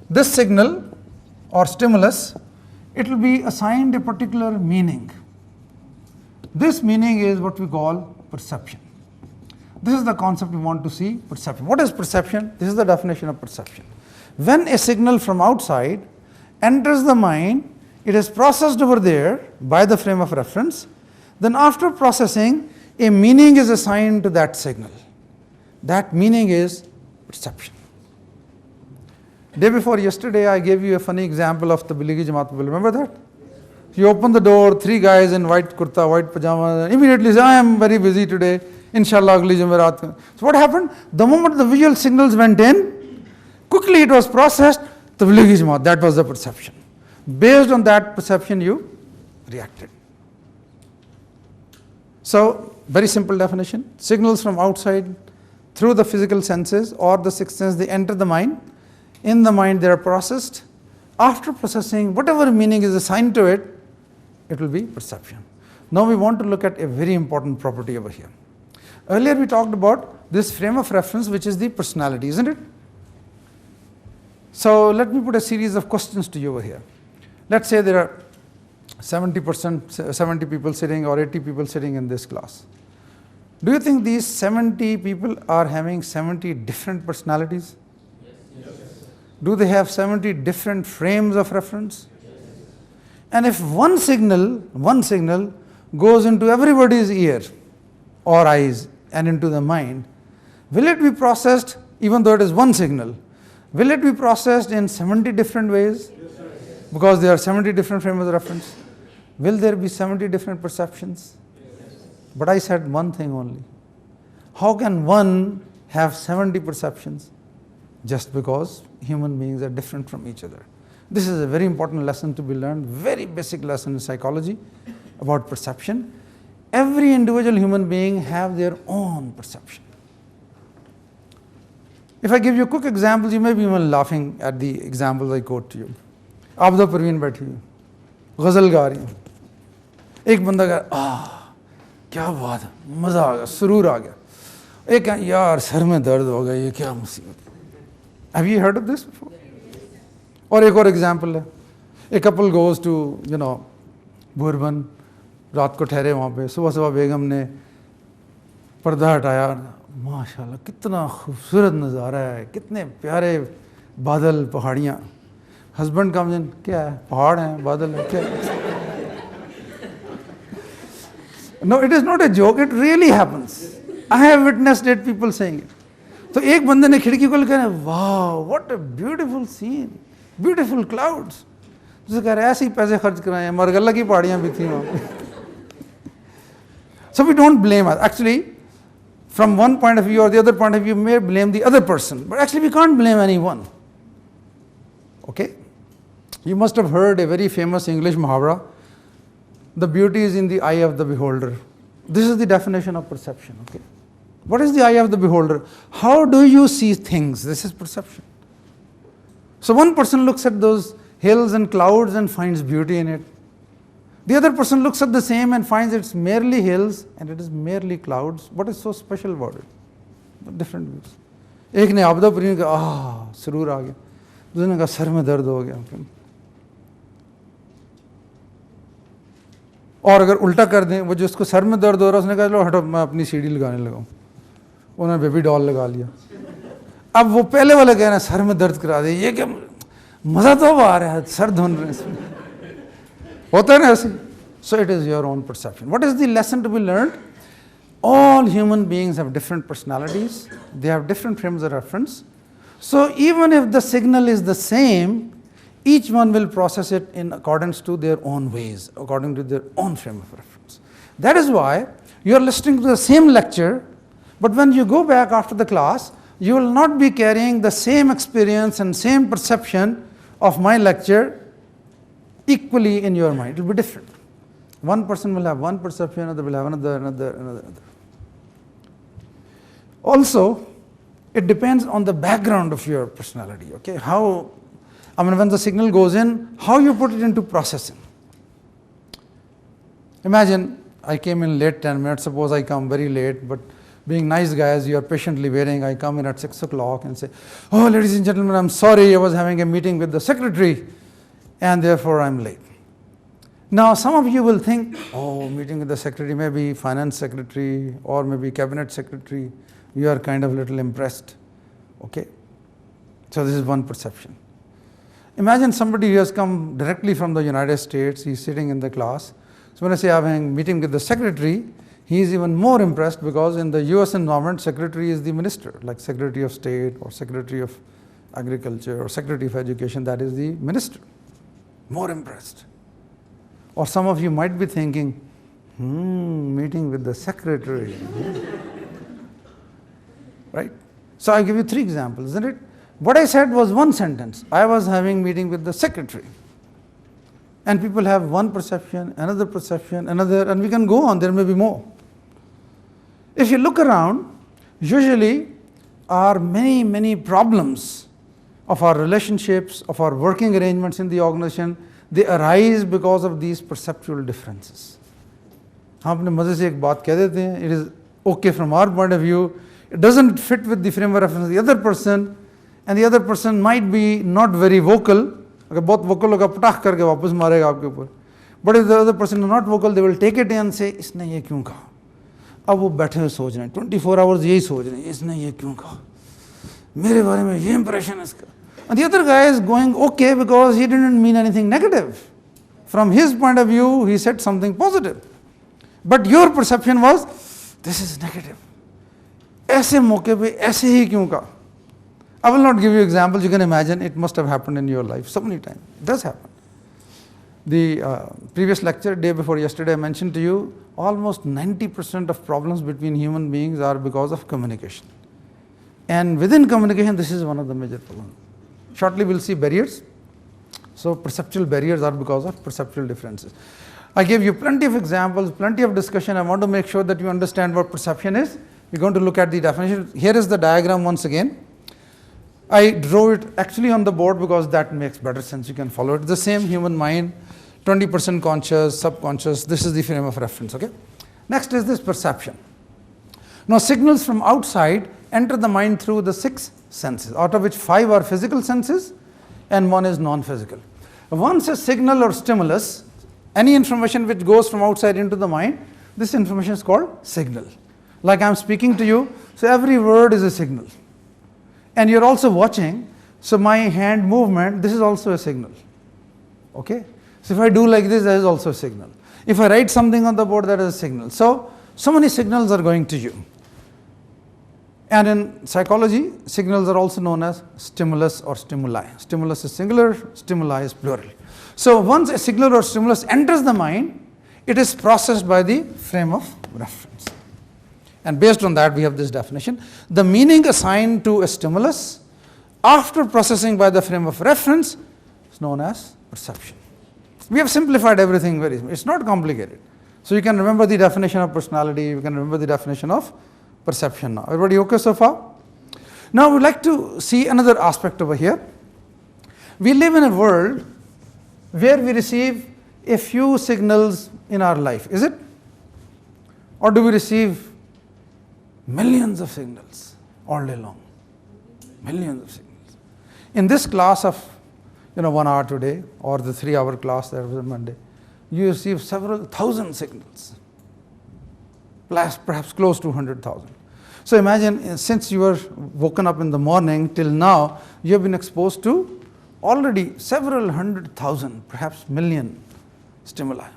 S1: this signal or stimulus, it will be assigned a particular meaning. This meaning is what we call perception. This is the concept we want to see, perception. What is perception? This is the definition of perception. When a signal from outside enters the mind, it is processed over there by the frame of reference. Then after processing, a meaning is assigned to that signal. That meaning is perception. Day before yesterday, I gave you a funny example of the Tablighi Jamaat people. Remember that? You open the door, 3 guys in white kurta, white pajama, and immediately say, I am very busy today. Inshallah, agli Jumerat. So what happened? The moment the visual signals went in, quickly it was processed, Tablighi Jamaat. That was the perception. Based on that perception, you reacted. So, very simple definition. Signals from outside through the physical senses or the sixth sense, they enter the mind. In the mind, they are processed. After processing, whatever meaning is assigned to it, it will be perception. Now we want to look at a very important property over here. Earlier we talked about this frame of reference, which is the personality, isn't it? So let me put a series of questions to you over here. Let's say there are 70 people sitting or 80 people sitting in this class. Do you think these 70 people are having 70 different personalities? Do they have 70 different frames of reference? And if one signal goes into everybody's ear or eyes and into the mind, will it be processed, even though it is one signal, will it be processed in 70 different ways? Because there are 70 different frames of reference. Will there be 70 different perceptions? But I said one thing only. How can one have 70 perceptions? Just because human beings are different from each other. This is a very important lesson to be learned, very basic lesson in psychology about perception. Every individual human being have their own perception. If I give you quick examples, you may be even laughing at the examples I quote to you. आपदा परवीन बैठी हुई, गज़ल गा रही हूँ, एक बंदा कहा क्या बात है, मज़ा आ गया, सुरूर आ गया, एक कहा यार सर में दर्द हो गया, ये क्या मुसीबत है. Have you heard of this before? और एक और एग्जाम्पल है, एक कपल गोज़ टू बुरबन, रात को ठहरे वहाँ पे, सुबह सुबह बेगम ने पर्दा हटाया, माशाल्लाह कितना खूबसूरत नज़ारा है, कितने प्यारे बादल पहाड़ियाँ. हस्बैंड कम्स इन, क्या है, पहाड़ हैं, बादल है, क्या? No, it is not a joke, it really happens. I have witnessed it, people saying it. तो एक बंदे ने खिड़की खोल कर, वाह what a beautiful scene, beautiful clouds. तो कह रहे ऐसे ही पैसे खर्च कराए हैं, मरगल्ला की पहाड़ियाँ भी थी वहाँ पे. So we don't blame us. Actually, from one point of view or the other point of view, we may blame the other person, but actually we can't blame anyone. Okay? You must have heard a very famous English muhavara, the beauty is in the eye of the beholder. This is the definition of perception. Okay? What is the eye of the beholder? How do you see things? This is perception. So one person looks at those hills and clouds and finds beauty in it. The other person looks at the same and finds it's merely hills and it is merely clouds. What is so special about it? Different views. एक ने आपदा परी ने कहा सुरूर आ गया, दूसरे ने कहा सर में दर्द हो गया. और अगर उल्टा कर दें, वो जिसको सर में दर्द हो रहा है उसने कहा लो हटो मैं अपनी सीढ़ी लगाने लगाऊं, उन्होंने बेबी डॉल लगा लिया. अब वो पहले वाला कह रहे हैं सर में दर्द करा दे, ये क्या मज़ा तो आ रहा है, सर धुन रहे हैं, होता है ना ऐसे. So it is your own perception. What is the lesson to be learned? All human beings have different personalities, they have different frames of reference. So even if the signal is the same, each one will process it in accordance to their own ways, according to their own frame of reference. That is why you are listening to the same lecture, but when you go back after the class, you will not be carrying the same experience and same perception of my lecture equally in your mind. It will be different. One person will have one perception, another will have another. Also, it depends on the background of your personality. Okay, when the signal goes in, how you put it into processing. Imagine I came in late 10 minutes, suppose I come very late, but being nice guys, you are patiently waiting, I come in at 6 o'clock and say, oh ladies and gentlemen, I'm sorry, I was having a meeting with the secretary and therefore I'm late. Now some of you will think, oh, meeting with the secretary, maybe finance secretary or maybe cabinet secretary, you are kind of a little impressed. Okay, so this is one perception. Imagine somebody who has come directly from the United States, he's sitting in the class. So when I say I'm having a meeting with the secretary, he is even more impressed because in the US environment, secretary is the minister, like Secretary of State or Secretary of Agriculture or Secretary of Education, that is the minister. More impressed. Or some of you might be thinking, meeting with the secretary. Right? So I'll give you 3 examples, isn't it? What I said was one sentence. I was having meeting with the secretary. And people have one perception, another, and we can go on, there may be more. If you look around, usually our many problems of our relationships, of our working arrangements in the organization, they arise because of these perceptual differences. हम अपने मज़े से एक बात कह देते हैं, it is okay from our point of view, it doesn't fit with the frame of reference of the other person, and the other person might be not very vocal. अगर बहुत vocal होगा पटाख करके वापस मारेगा आपके ऊपर. But if the other person is not vocal, they will take it and say, इसने ये क्यों कहा?
S4: अब वो बैठे हुए सोच रहे हैं 24 आवर्स यही सोच रहे हैं, इसने ये क्यों कहा, मेरे बारे में ये इंप्रेशन इसका. And the other guy is going okay because he didn't mean anything negative. From his point of view, he said something positive. But your perception was, this is negative. ऐसे मौके पे ऐसे ही क्यों कहा? I will not give you examples. You can imagine it must have happened in your life so many times. It does happen. The previous lecture, day before yesterday, I mentioned to you almost 90% of problems between human beings are because of communication. And within communication, this is one of the major problems. Shortly, we'll see barriers. So, perceptual barriers are because of perceptual differences. I gave you plenty of examples, plenty of discussion. I want to make sure that you understand what perception is. We're going to look at the definition. Here is the diagram once again. I drew it actually on the board because that makes better sense. You can follow it. The same human mind, 20% conscious, subconscious. This is the frame of reference. Okay. Next is this perception. Now, signals from outside enter the mind through the 6 senses, out of which 5 are physical senses and 1 is non-physical. Once a signal or stimulus, any information which goes from outside into the mind, this information is called signal. Like I'm speaking to you, so every word is a signal. And you're also watching, so my hand movement, this is also a signal. Okay? So if I do like this, that is also a signal. If I write something on the board, that is a signal. So many signals are going to you. And in psychology, signals are also known as stimulus or stimuli. Stimulus is singular, stimuli is plural. So once a signal or stimulus enters the mind, it is processed by the frame of reference. And based on that, we have this definition. The meaning assigned to a stimulus after processing by the frame of reference is known as perception. We have simplified everything very, it's not complicated. So you can remember the definition of personality, you can remember the definition of perception now. Everybody okay so far? Now we'd like to see another aspect over here. We live in a world where we receive a few signals in our life, is it? Or do we receive millions of signals all day long? Millions of signals. In this class of 1 hour today, or the 3-hour class that was on Monday, you receive several thousand signals, perhaps close to 100,000. So imagine, since you were woken up in the morning till now, you have been exposed to already several 100,000, perhaps million stimuli.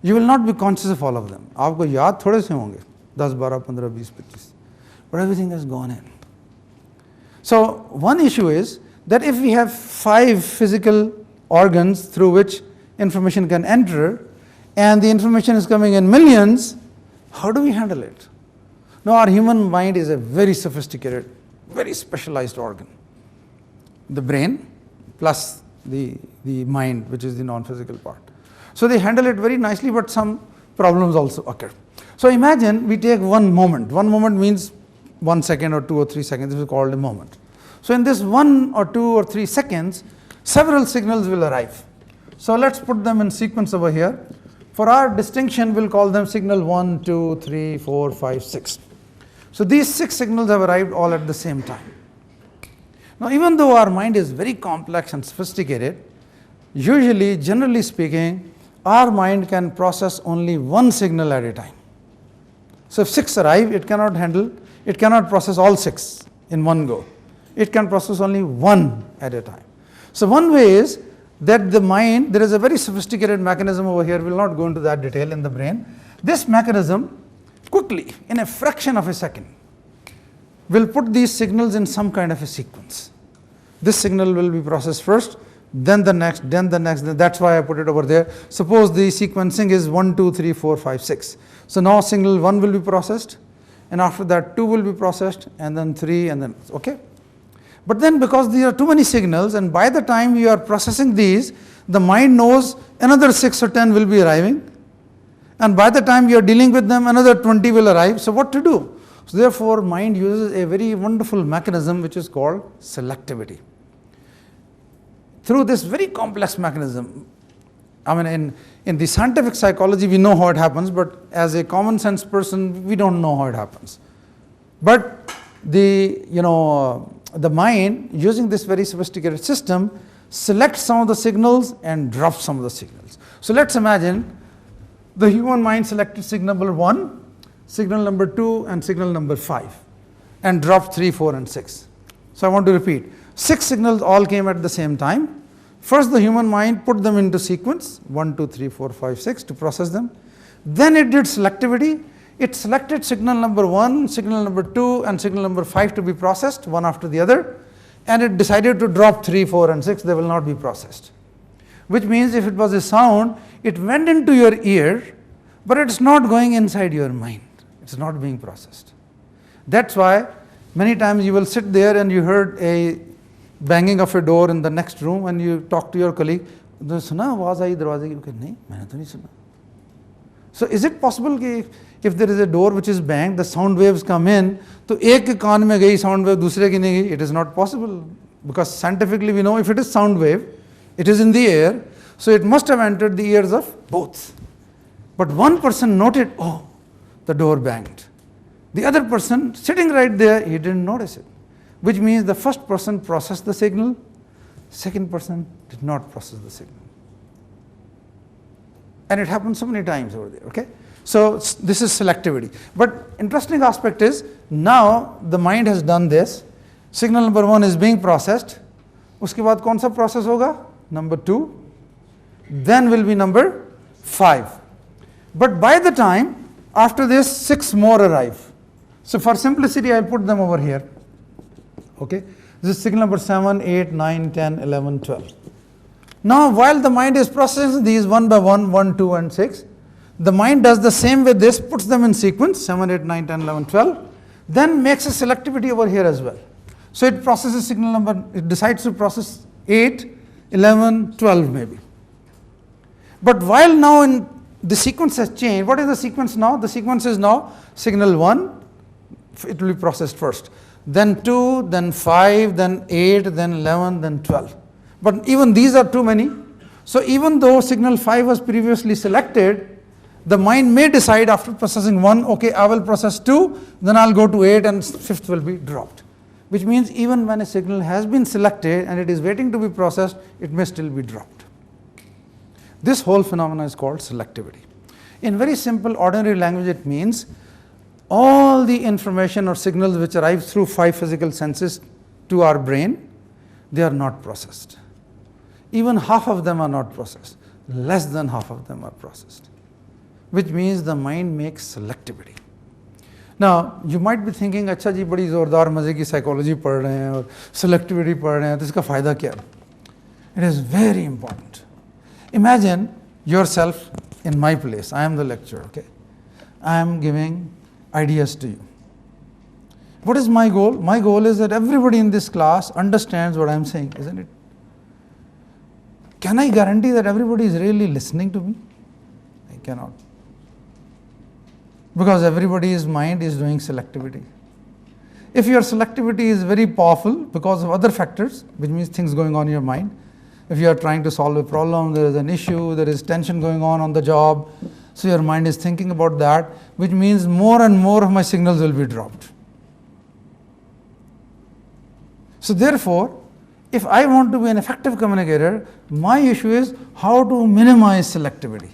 S4: You will not be conscious of all of them. आपको याद थोड़े से होंगे, 10, 12, 15, 20, 25. But everything has gone in. So one issue is that if we have 5 physical organs through which information can enter, and the information is coming in millions, how do we handle it? Now, our human mind is a very sophisticated, very specialized organ. The brain plus the mind, which is the non-physical part. So they handle it very nicely, but some problems also occur. So imagine we take one moment. One moment means 1 second or 2 or 3 seconds. This is called a moment. So in this 1 or 2 or 3 seconds, several signals will arrive. So let's put them in sequence over here. For our distinction, we'll call them signal 1, 2, 3, 4, 5, 6. So these 6 signals have arrived all at the same time. Now, even though our mind is very complex and sophisticated, usually, generally speaking, our mind can process only 1 signal at a time. So if 6 arrive, it cannot process all 6 in one go. It can process only 1 at a time. So one way is that the mind, there is a very sophisticated mechanism over here, we will not go into that detail in the brain. This mechanism quickly, in a fraction of a second, will put these signals in some kind of a sequence. This signal will be processed first, then the next, then the next. That's why I put it over there. Suppose the sequencing is 1, 2, 3, 4, 5, 6. So now signal 1 will be processed, and after that 2 will be processed, and then 3, and then, okay? But then because there are too many signals, and by the time you are processing these, the mind knows another 6 or 10 will be arriving, and by the time you are dealing with them, another 20 will arrive. So what to do? So therefore, mind uses a very wonderful mechanism which is called selectivity. Through this very complex mechanism, I mean, in the scientific psychology, we know how it happens, but as a common sense person, we don't know how it happens. But the mind, using this very sophisticated system, selects some of the signals and drops some of the signals. So let's imagine the human mind selected signal number 1, signal number 2 and signal number 5, and dropped 3, 4 and 6. So I want to repeat, 6 signals all came at the same time. First the human mind put them into sequence 1, 2, 3, 4, 5, 6 to process them. Then it did selectivity. It selected signal number 1, signal number 2 and signal number 5 to be processed one after the other, and it decided to drop 3, 4 and 6. They will not be processed. Which means if it was a sound, it went into your ear, but it's not going inside your mind. It's not being processed. That's why many times you will sit there and you heard a banging of a door in the next room and you talk to your colleague, "Suna, आवाज आई दरवाजे की?" नहीं, मैंने तो नहीं सुना. So is it possible that if there is a door which is banged, the sound waves come in, तो एक के कान में गई sound wave, दूसरे की नहीं गई? It is not possible, because scientifically we know if it is sound wave, it is in the air, so it must have entered the ears of both. But one person noted, oh, the door banged. The other person sitting right there, he didn't notice it. Which means the first person processed the signal, second person did not process the signal. And it happens so many times over there, okay? So this is selectivity. But interesting aspect is, now the mind has done this, signal number 1 is being processed, उसके बाद कौन सा process होगा? Number 2, then will be number 5. But by the time, after this, 6 more arrive. So for simplicity, I'll put them over here. Okay, this is signal number 7, 8, 9, 10, 11, 12. Now, while the mind is processing these one by one, 1, 2 and 6, the mind does the same with this, puts them in sequence, 7, 8, 9, 10, 11, 12, then makes a selectivity over here as well. So it processes signal number, it decides to process 8, 11, 12 maybe. But while now in the sequence has changed, what is the sequence now? The sequence is now signal 1, it will be processed first. Then 2, then 5, then 8, then 11, then 12. But even these are too many. So even though signal 5 was previously selected, the mind may decide after processing 1, okay, I will process 2, then I'll go to 8 and 5th will be dropped. Which means even when a signal has been selected and it is waiting to be processed, it may still be dropped. This whole phenomenon is called selectivity. In very simple ordinary language, it means all the information or signals which arrive through 5 physical senses to our brain, they are not processed. Even half of them are not processed. Less than half of them are processed. Which means the mind makes selectivity. Now, you might be thinking, अच्छा जी बड़ी ज़ोरदार मज़े की psychology पढ़ रहे हैं और selectivity पढ़ रहे हैं, तो इसका फ़ायदा क्या है? It is very important. Imagine yourself in my place. I am the lecturer, okay? I am giving ideas to you. What is my goal? My goal is that everybody in this class understands what I am saying, isn't it? Can I guarantee that everybody is really listening to me? I cannot. Because everybody's mind is doing selectivity. If your selectivity is very powerful because of other factors, which means things going on in your mind, if you are trying to solve a problem, there is an issue, there is tension going on the job, so your mind is thinking about that, which means more and more of my signals will be dropped. So therefore, if I want to be an effective communicator, my issue is how to minimize selectivity.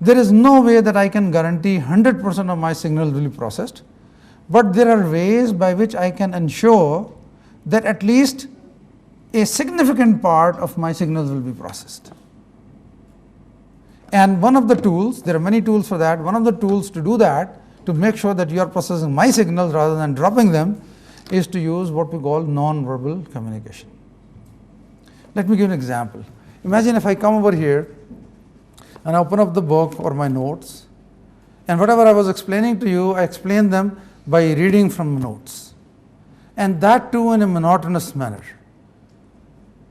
S4: There is no way that I can guarantee 100% of my signals will be processed, but there are ways by which I can ensure that at least a significant part of my signals will be processed. And one of the tools, there are many tools for that, one of the tools to do that, to make sure that you are processing my signals rather than dropping them, is to use what we call non-verbal communication. Let me give an example. Imagine if I come over here and I open up the book or my notes, and whatever I was explaining to you, I explain them by reading from notes, and that too in a monotonous manner.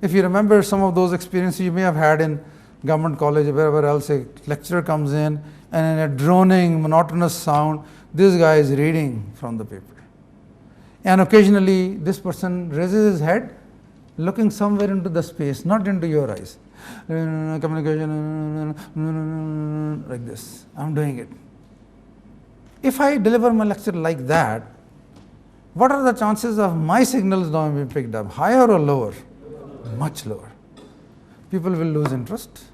S4: If you remember some of those experiences you may have had in government college or wherever else, a lecturer comes in and in a droning, monotonous sound, this guy is reading from the paper. And occasionally this person raises his head, looking somewhere into the space, not into your eyes. Communication, like this. I'm doing it. If I deliver my lecture like that, what are the chances of my signals now being picked up? Higher or lower? Much lower. People will lose interest.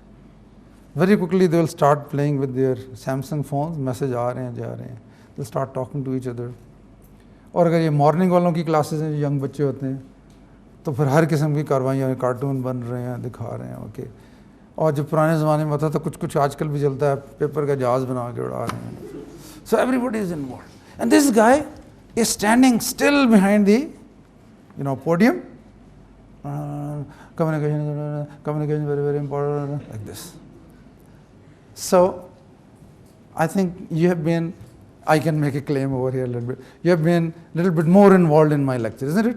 S4: Very quickly they will start playing with their Samsung phones, message आ रहे हैं जा रहे हैं, they'll start talking to each other. और अगर ये morning वालों की क्लासेस हैं, यंग बच्चे होते हैं, तो फिर हर किस्म की कार्रवाइयाँ, कार्टून बन रहे हैं, दिखा रहे हैं, ओके. और जो पुराने ज़माने में होता था, कुछ कुछ आजकल भी चलता है, पेपर का जहाज़ बना के उड़ा रहे हैं. So everybody is involved. And this guy is standing still behind the, podium. Communication very, very important, like this. So, I think you have been, I can make a claim over here a little bit, you have been a little bit more involved in my lecture, isn't it?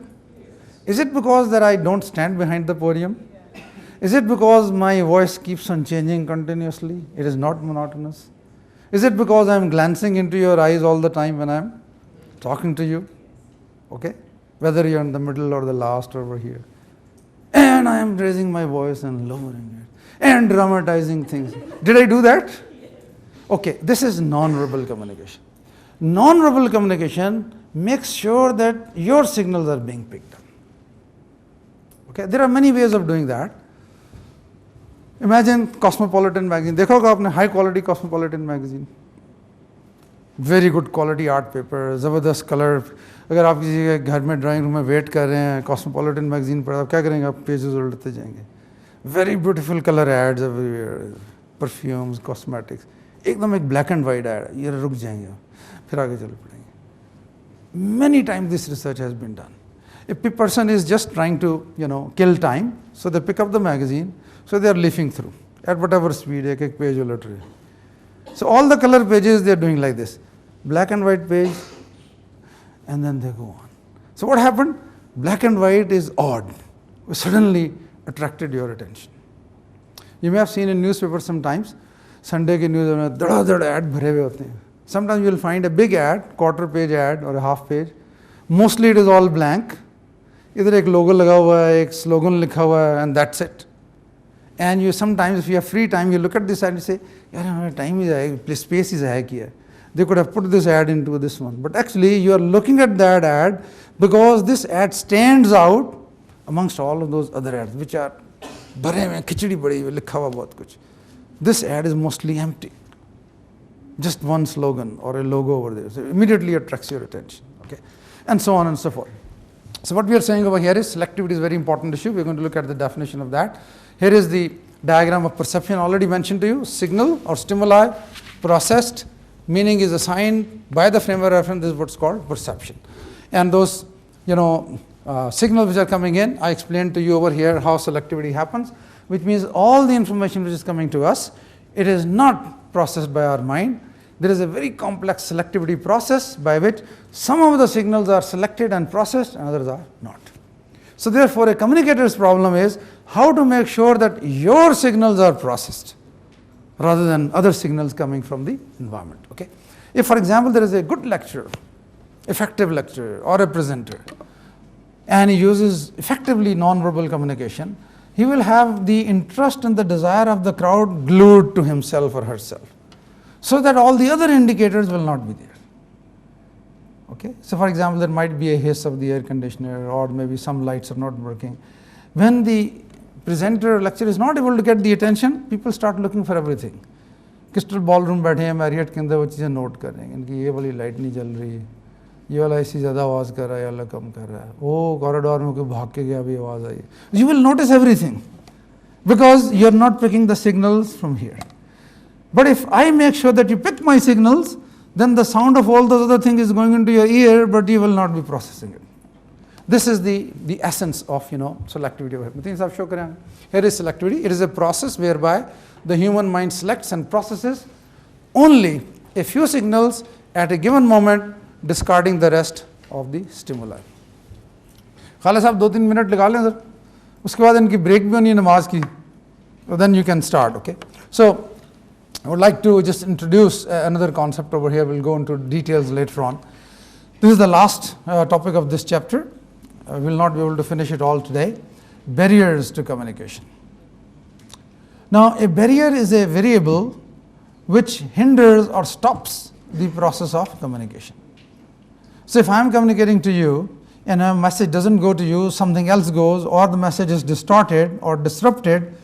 S4: Is it because that I don't stand behind the podium? Is it because my voice keeps on changing continuously? It is not monotonous. Is it because I am glancing into your eyes all the time when I am talking to you? Okay? Whether you are in the middle or the last or over here. And I am raising my voice and lowering it and dramatizing things. Did I do that? Okay, this is non-verbal communication. Non-verbal communication makes sure that your signals are being picked up. Okay, there are many ways of doing that. Imagine Cosmopolitan magazine. देखा होगा आपने high quality Cosmopolitan magazine. Very good quality art paper, ज़बरदस्त colour. अगर आप किसी के घर में ड्राइंग रूम में वेट कर रहे हैं, कॉस्मोपॉलिटन मैगजीन पर आप क्या करेंगे? आप पेजेस उलटते जाएंगे. Very beautiful colour ads everywhere, perfumes, cosmetics. एकदम एक ब्लैक एंड वाइट एड, ये रुक जाएंगे, फिर आगे चल पड़ेंगे. Many times this research has been done. If a person is just trying to, kill time, so they pick up the magazine, so they are leafing through at whatever speed, एक page उलट रहे. So all the color pages they are doing like this, black and white page, and then they go on. So what happened? Black and white is odd. Suddenly attracted your attention. You may have seen in newspaper sometimes, Sunday के news में धड़ाधड़ ad भरे हुए होते हैं. Sometimes you will find a big ad, quarter page ad or a half page. Mostly it is all blank. इधर एक logo लगा हुआ है, एक slogan लिखा हुआ है, and that's it. And you sometimes, if you have free time, you look at this ad and say, यार हमारा time ही जाएगा, space ही जाया किया. They could have put this ad into this one. But actually, you are looking at that ad because this ad stands out amongst all of those other ads, which are भरे में खिचड़ी पड़ी हुई, लिखा हुआ बहुत कुछ. This ad is mostly empty. Just one slogan or a logo over there. So immediately attracts your attention. Okay? And so on and so forth. So what we are saying over here is selectivity is a very important issue. We are going to look at the definition of that. Here is the diagram of perception already mentioned to you. Signal or stimuli processed, meaning is assigned by the frame of reference. This is what's called perception. And those, signals which are coming in, I explained to you over here how selectivity happens, which means all the information which is coming to us, it is not processed by our mind. There is a very complex selectivity process by which some of the signals are selected and processed and others are not. So therefore, a communicator's problem is how to make sure that your signals are processed rather than other signals coming from the environment. Okay? If, for example, there is a good lecturer, effective lecturer or a presenter, and he uses effectively non-verbal communication, he will have the interest and the desire of the crowd glued to himself or herself, so that all the other indicators will not be there. Okay? So for example, there might be a hiss of the air conditioner, or maybe some lights are not working. When the presenter or lecturer is not able to get the attention, people start looking for everything. Crystal ballroom बैठे हैं, Marriott के अंदर वो चीज़ें note कर रहे हैं, इनकी ये वाली लाइट नहीं जल रही, ये वाला AC ज़्यादा आवाज़ कर रहा है, ये वाला कम कर रहा है, वो कॉरिडोर में कोई भाग के गया भी आवाज़ आई. You will notice everything because you are not picking the signals from here. But if I make sure that you pick my signals, then the sound of all those other things is going into your ear, but you will not be processing it. This is the essence of selectivity. Here is selectivity. It is a process whereby the human mind selects and processes only a few signals at a given moment, discarding the rest of the stimuli. खाले साहब 2-3 minute लगा लें sir, उसके बाद इनकी break भी होनी है नमाज की, then you can start. Okay? So I would like to just introduce another concept over here. We'll go into details later on. This is the last topic of this chapter. We will not be able to finish it all today. Barriers to communication. Now, a barrier is a variable which hinders or stops the process of communication. So if I am communicating to you and a message doesn't go to you, something else goes, or the message is distorted or disrupted,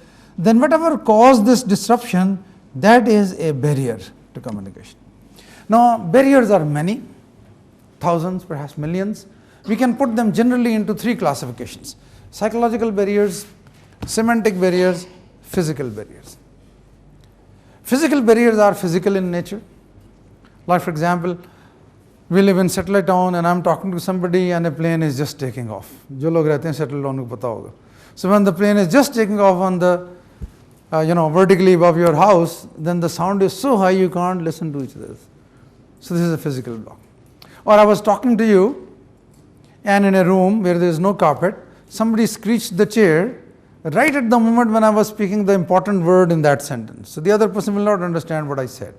S1: then whatever caused this disruption, that is a barrier to communication. Now, barriers are many, thousands, perhaps millions. We can put them generally into three classifications: psychological barriers, semantic barriers, physical barriers. Physical barriers are physical in nature. Like, for example, we live in satellite town and I'm talking to somebody and a plane is just taking off. जो लोग रहते हैं satellite town को पता होगा. So when the plane is just taking off on the vertically above your house, then the sound is so high you can't listen to each other. So this is a physical block. Or I was talking to you and in a room where there is no carpet, somebody screeched the chair right at the moment when I was speaking the important word in that sentence. So the other person will not understand what I said.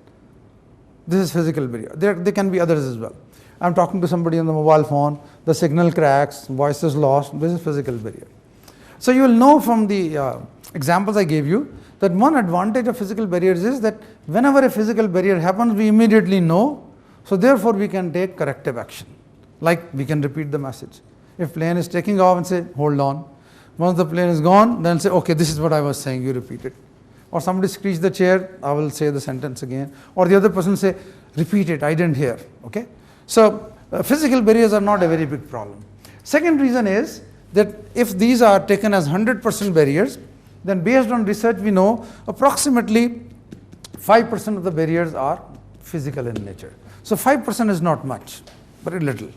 S1: This is physical barrier. There can be others as well. I'm talking to somebody on the mobile phone, the signal cracks, voice is lost. This is physical barrier. So you will know from the examples I gave you that one advantage of physical barriers is that whenever a physical barrier happens, we immediately know. So therefore, we can take corrective action. Like we can repeat the message. If plane is taking off and say, hold on. Once the plane is gone, then say, okay, this is what I was saying, you repeat it. Or somebody screeched the chair, I will say the sentence again. Or the other person say, repeat it, I didn't hear. Okay? So physical barriers are not a very big problem. Second reason is that if these are taken as 100% barriers, then based on research we know approximately 5% of the barriers are physical in nature. So 5% is not much, very little.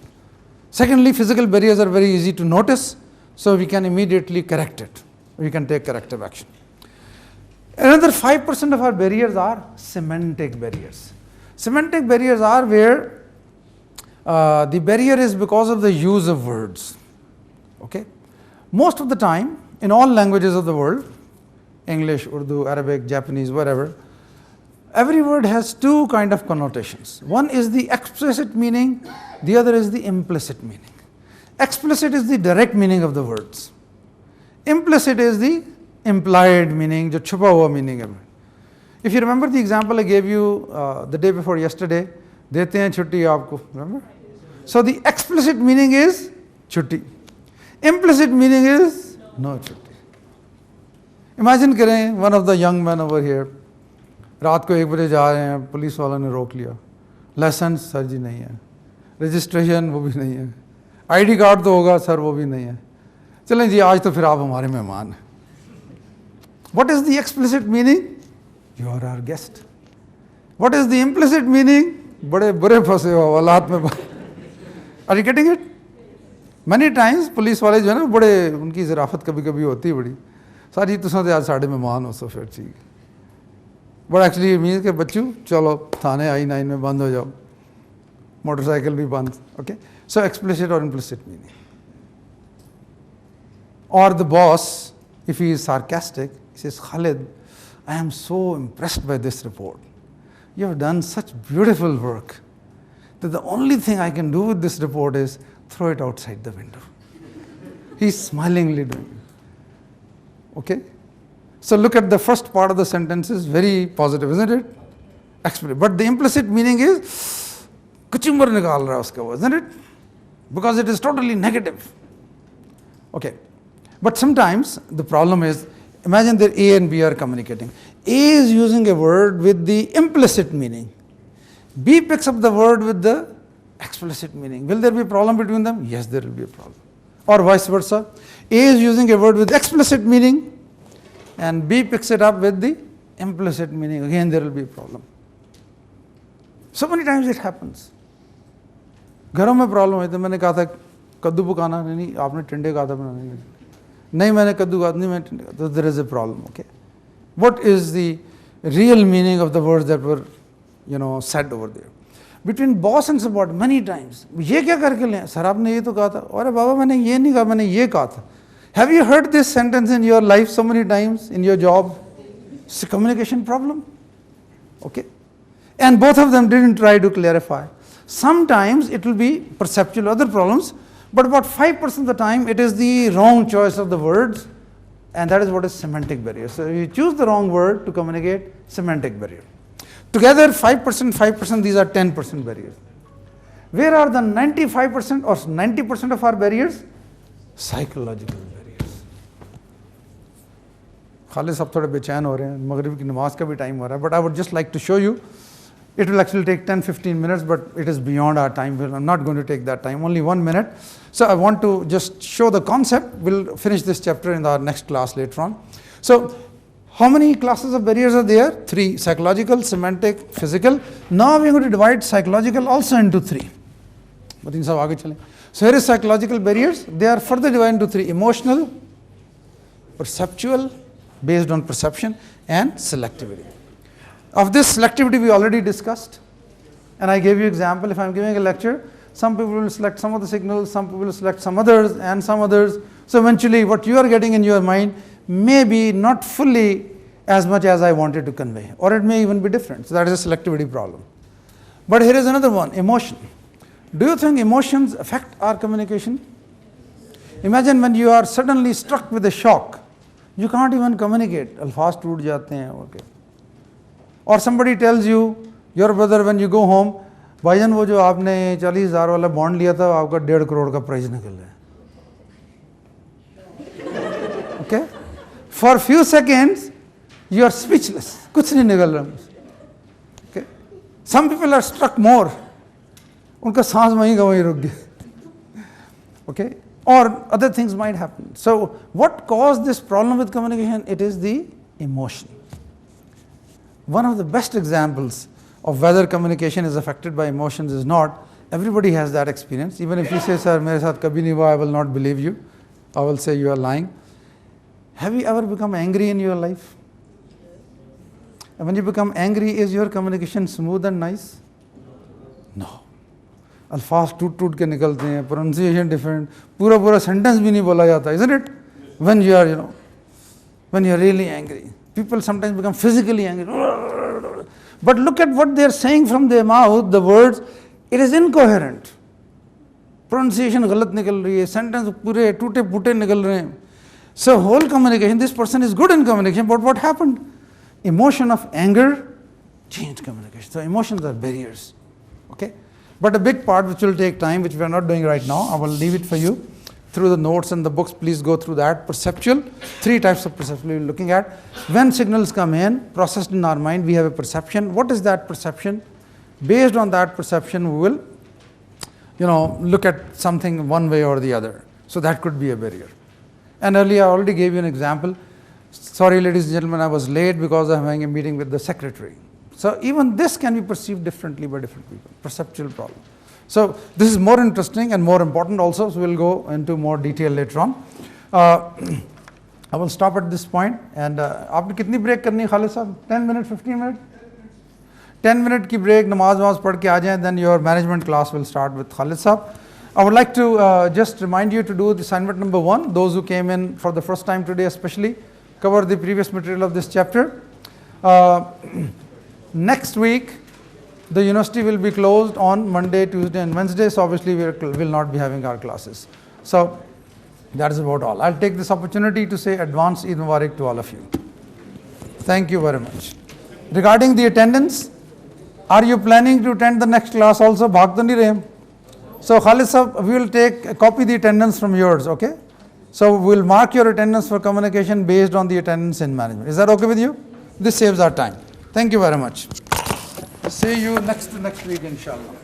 S1: Secondly, physical barriers are very easy to notice, so we can immediately correct it. We can take corrective action. Another 5% of our barriers are semantic barriers. Semantic barriers are where the barrier is because of the use of words. Okay? Most of the time, in all languages of the world, English, Urdu, Arabic, Japanese, whatever, every word has two kind of connotations. One is the explicit meaning, the other is the implicit meaning. Explicit is the direct meaning of the words. Implicit is the implied meaning, जो छुपा हुआ meaning है. If you remember the example I gave you the day before yesterday, देते हैं छुट्टी आपको, remember? So the explicit meaning is छुट्टी. Implicit meaning is no छुट्टी. Imagine करें one of the young men over here, रात को 1 बजे जा रहे हैं, पुलिस वालों ने रोक लिया. लाइसेंस सर जी नहीं है, रजिस्ट्रेशन वो भी नहीं है, आईडी कार्ड तो होगा सर वो भी नहीं है. चलें जी आज तो फिर आप हमारे मेहमान हैं. What is the explicit meaning? You are our guest. What is the implicit meaning? बड़े बुरे फंसे हो हालात में. Are you getting it? Many times police वाले जो है ना बड़े उनकी ज़राफ़त कभी कभी होती है बड़ी. सर जी तुम तो आज साढ़े मेहमान हो सो फिर ठीक. But actually it means कि बच्चू चलो थाने I-9 में बंद हो जाओ, मोटरसाइकिल भी बंद. Okay? So explicit or implicit meaning. Or the boss, if he is sarcastic, he says, Khalid, I am so impressed by this report. You have done such beautiful work that the only thing I can do with this report is throw it outside the window. He's smilingly doing it. Okay? So look at the first part of the sentence is very positive, isn't it? Explicit. But the implicit meaning is kuchumbar nikal raha uska, isn't it? Because it is totally negative. Okay. But sometimes the problem is, imagine that A and B are communicating. A is using a word with the implicit meaning. B picks up the word with the explicit meaning. Will there be a problem between them? Yes, there will be a problem. Or vice versa. A is using a word with explicit meaning and B picks it up with the implicit meaning. Again, there will be a problem. So many times it happens. घरों में problem है तो मैंने कहा था कद्दू पकाना नहीं आपने टिंडे कहा था बनाने के लिए नहीं मैंने कद्दू कहा नहीं मैं टिंडे कहा तो there is a problem. Okay, what is the real meaning of the words that were said over there between boss and subordinate? Many times ये क्या करके ले सर आपने ये तो कहा था अरे बाबा मैंने ये नहीं कहा मैंने ये कहा था. Have you heard this sentence in your life so many times in your job? It's a communication problem. Okay, and both of them didn't try to clarify. Sometimes it will be perceptual other problems, but about 5% of the time it is the wrong choice of the words, and that is what is semantic barrier. So you choose the wrong word to communicate, semantic barrier. Together 5%, these are 10% barriers. Where are the 95% or 90% of our barriers? Psychological barriers.
S4: Khalid साहब थोड़े बेचैन हो रहे हैं, मगरिब की नमाज का भी टाइम हो रहा है. But I would just like to show you. It will actually take 10-15 minutes, but it is beyond our time. I'm not going to take that time, only 1 minute. So I want to just show the concept. We'll finish this chapter in our next class later on. So how many classes of barriers are there? 3: psychological, semantic, physical. Now we are going to divide psychological also into 3. So here is psychological barriers. They are further divided into 3: emotional, perceptual, based on perception, and selectivity. Of this selectivity we already discussed, and I gave you example. If I am giving a lecture, some people will select some of the signals, some people will select some others, and some others. So eventually what you are getting in your mind may be not fully as much as I wanted to convey, or it may even be different. So that is a selectivity problem. But here is another one: emotion. Do you think emotions affect our communication? Imagine when you are suddenly struck with a shock, you can't even communicate. Alfaz toot jate hain, okay. Or somebody tells you, your brother, when you go home, भाईजान वो जो आपने 40,000 वाला bond लिया था आपका 1.5 करोड़ का price निकल रहा है. Okay? For few seconds you are speechless. कुछ नहीं निकल रहा. Okay? Some people are struck more. उनका सांस वहीं का वहीं रुक गया. Okay? Or other things might happen. So what caused this problem with communication? It is the emotion. One of the best examples of whether communication is affected by emotions is not. Everybody has that experience. Even if you say, sir, mere saath kabhi nahi hua, I will not believe you. I will say you are lying. Have you ever become angry in your life? And when you become angry, is your communication smooth and nice? No. अल्फाज टूट टूट के निकलते हैं, pronunciation different, पूरा पूरा sentence भी नहीं बोला जाता, isn't it? When you are, when you are really angry. People sometimes become physically angry. But look at what they are saying from their mouth, the words, it is incoherent. Pronunciation गलत निकल रही है, sentence पूरे टूटे फूटे निकल रहे हैं. So whole communication, this person is good in communication, but what happened? Emotion of anger changed communication. So emotions are barriers. Okay? But a big part which will take time, which we are not doing right now, I will leave it for you through the notes and the books. Please go through that. Perceptual, 3 types of perception we are looking at. When signals come in, processed in our mind, we have a perception. What is that perception? Based on that perception, we will, look at something one way or the other. So that could be a barrier. And earlier I already gave you an example. Sorry, ladies and gentlemen, I was late because I am having a meeting with the secretary. So even this can be perceived differently by different people, perceptual problem. So this is more interesting and more important also, so we will go into more detail later on. I will stop at this point. And आपने कितनी break करनी है खालिद साहब? 10 minutes, 15 minutes? 10 minute की break, नमाज वमाज पढ़ के आ जाएं, then your management class will start with Khalid साहब. I would like to just remind you to do the assignment number 1. Those who came in for the first time today especially, cover the previous material of this chapter. Next week, the university will be closed on Monday, Tuesday and Wednesday, so obviously we will not be having our classes. So that is about all. I'll take this opportunity to say advance Eid Mubarak to all of you. Thank you very much. Regarding the attendance, are you planning to attend the next class also? Bhag to nahi rahe? So Khalid sahab, we will copy the attendance from yours, okay? So we will mark your attendance for communication based on the attendance in management. Is that okay with you? This saves our time. Thank you very much. See you next week, inshallah.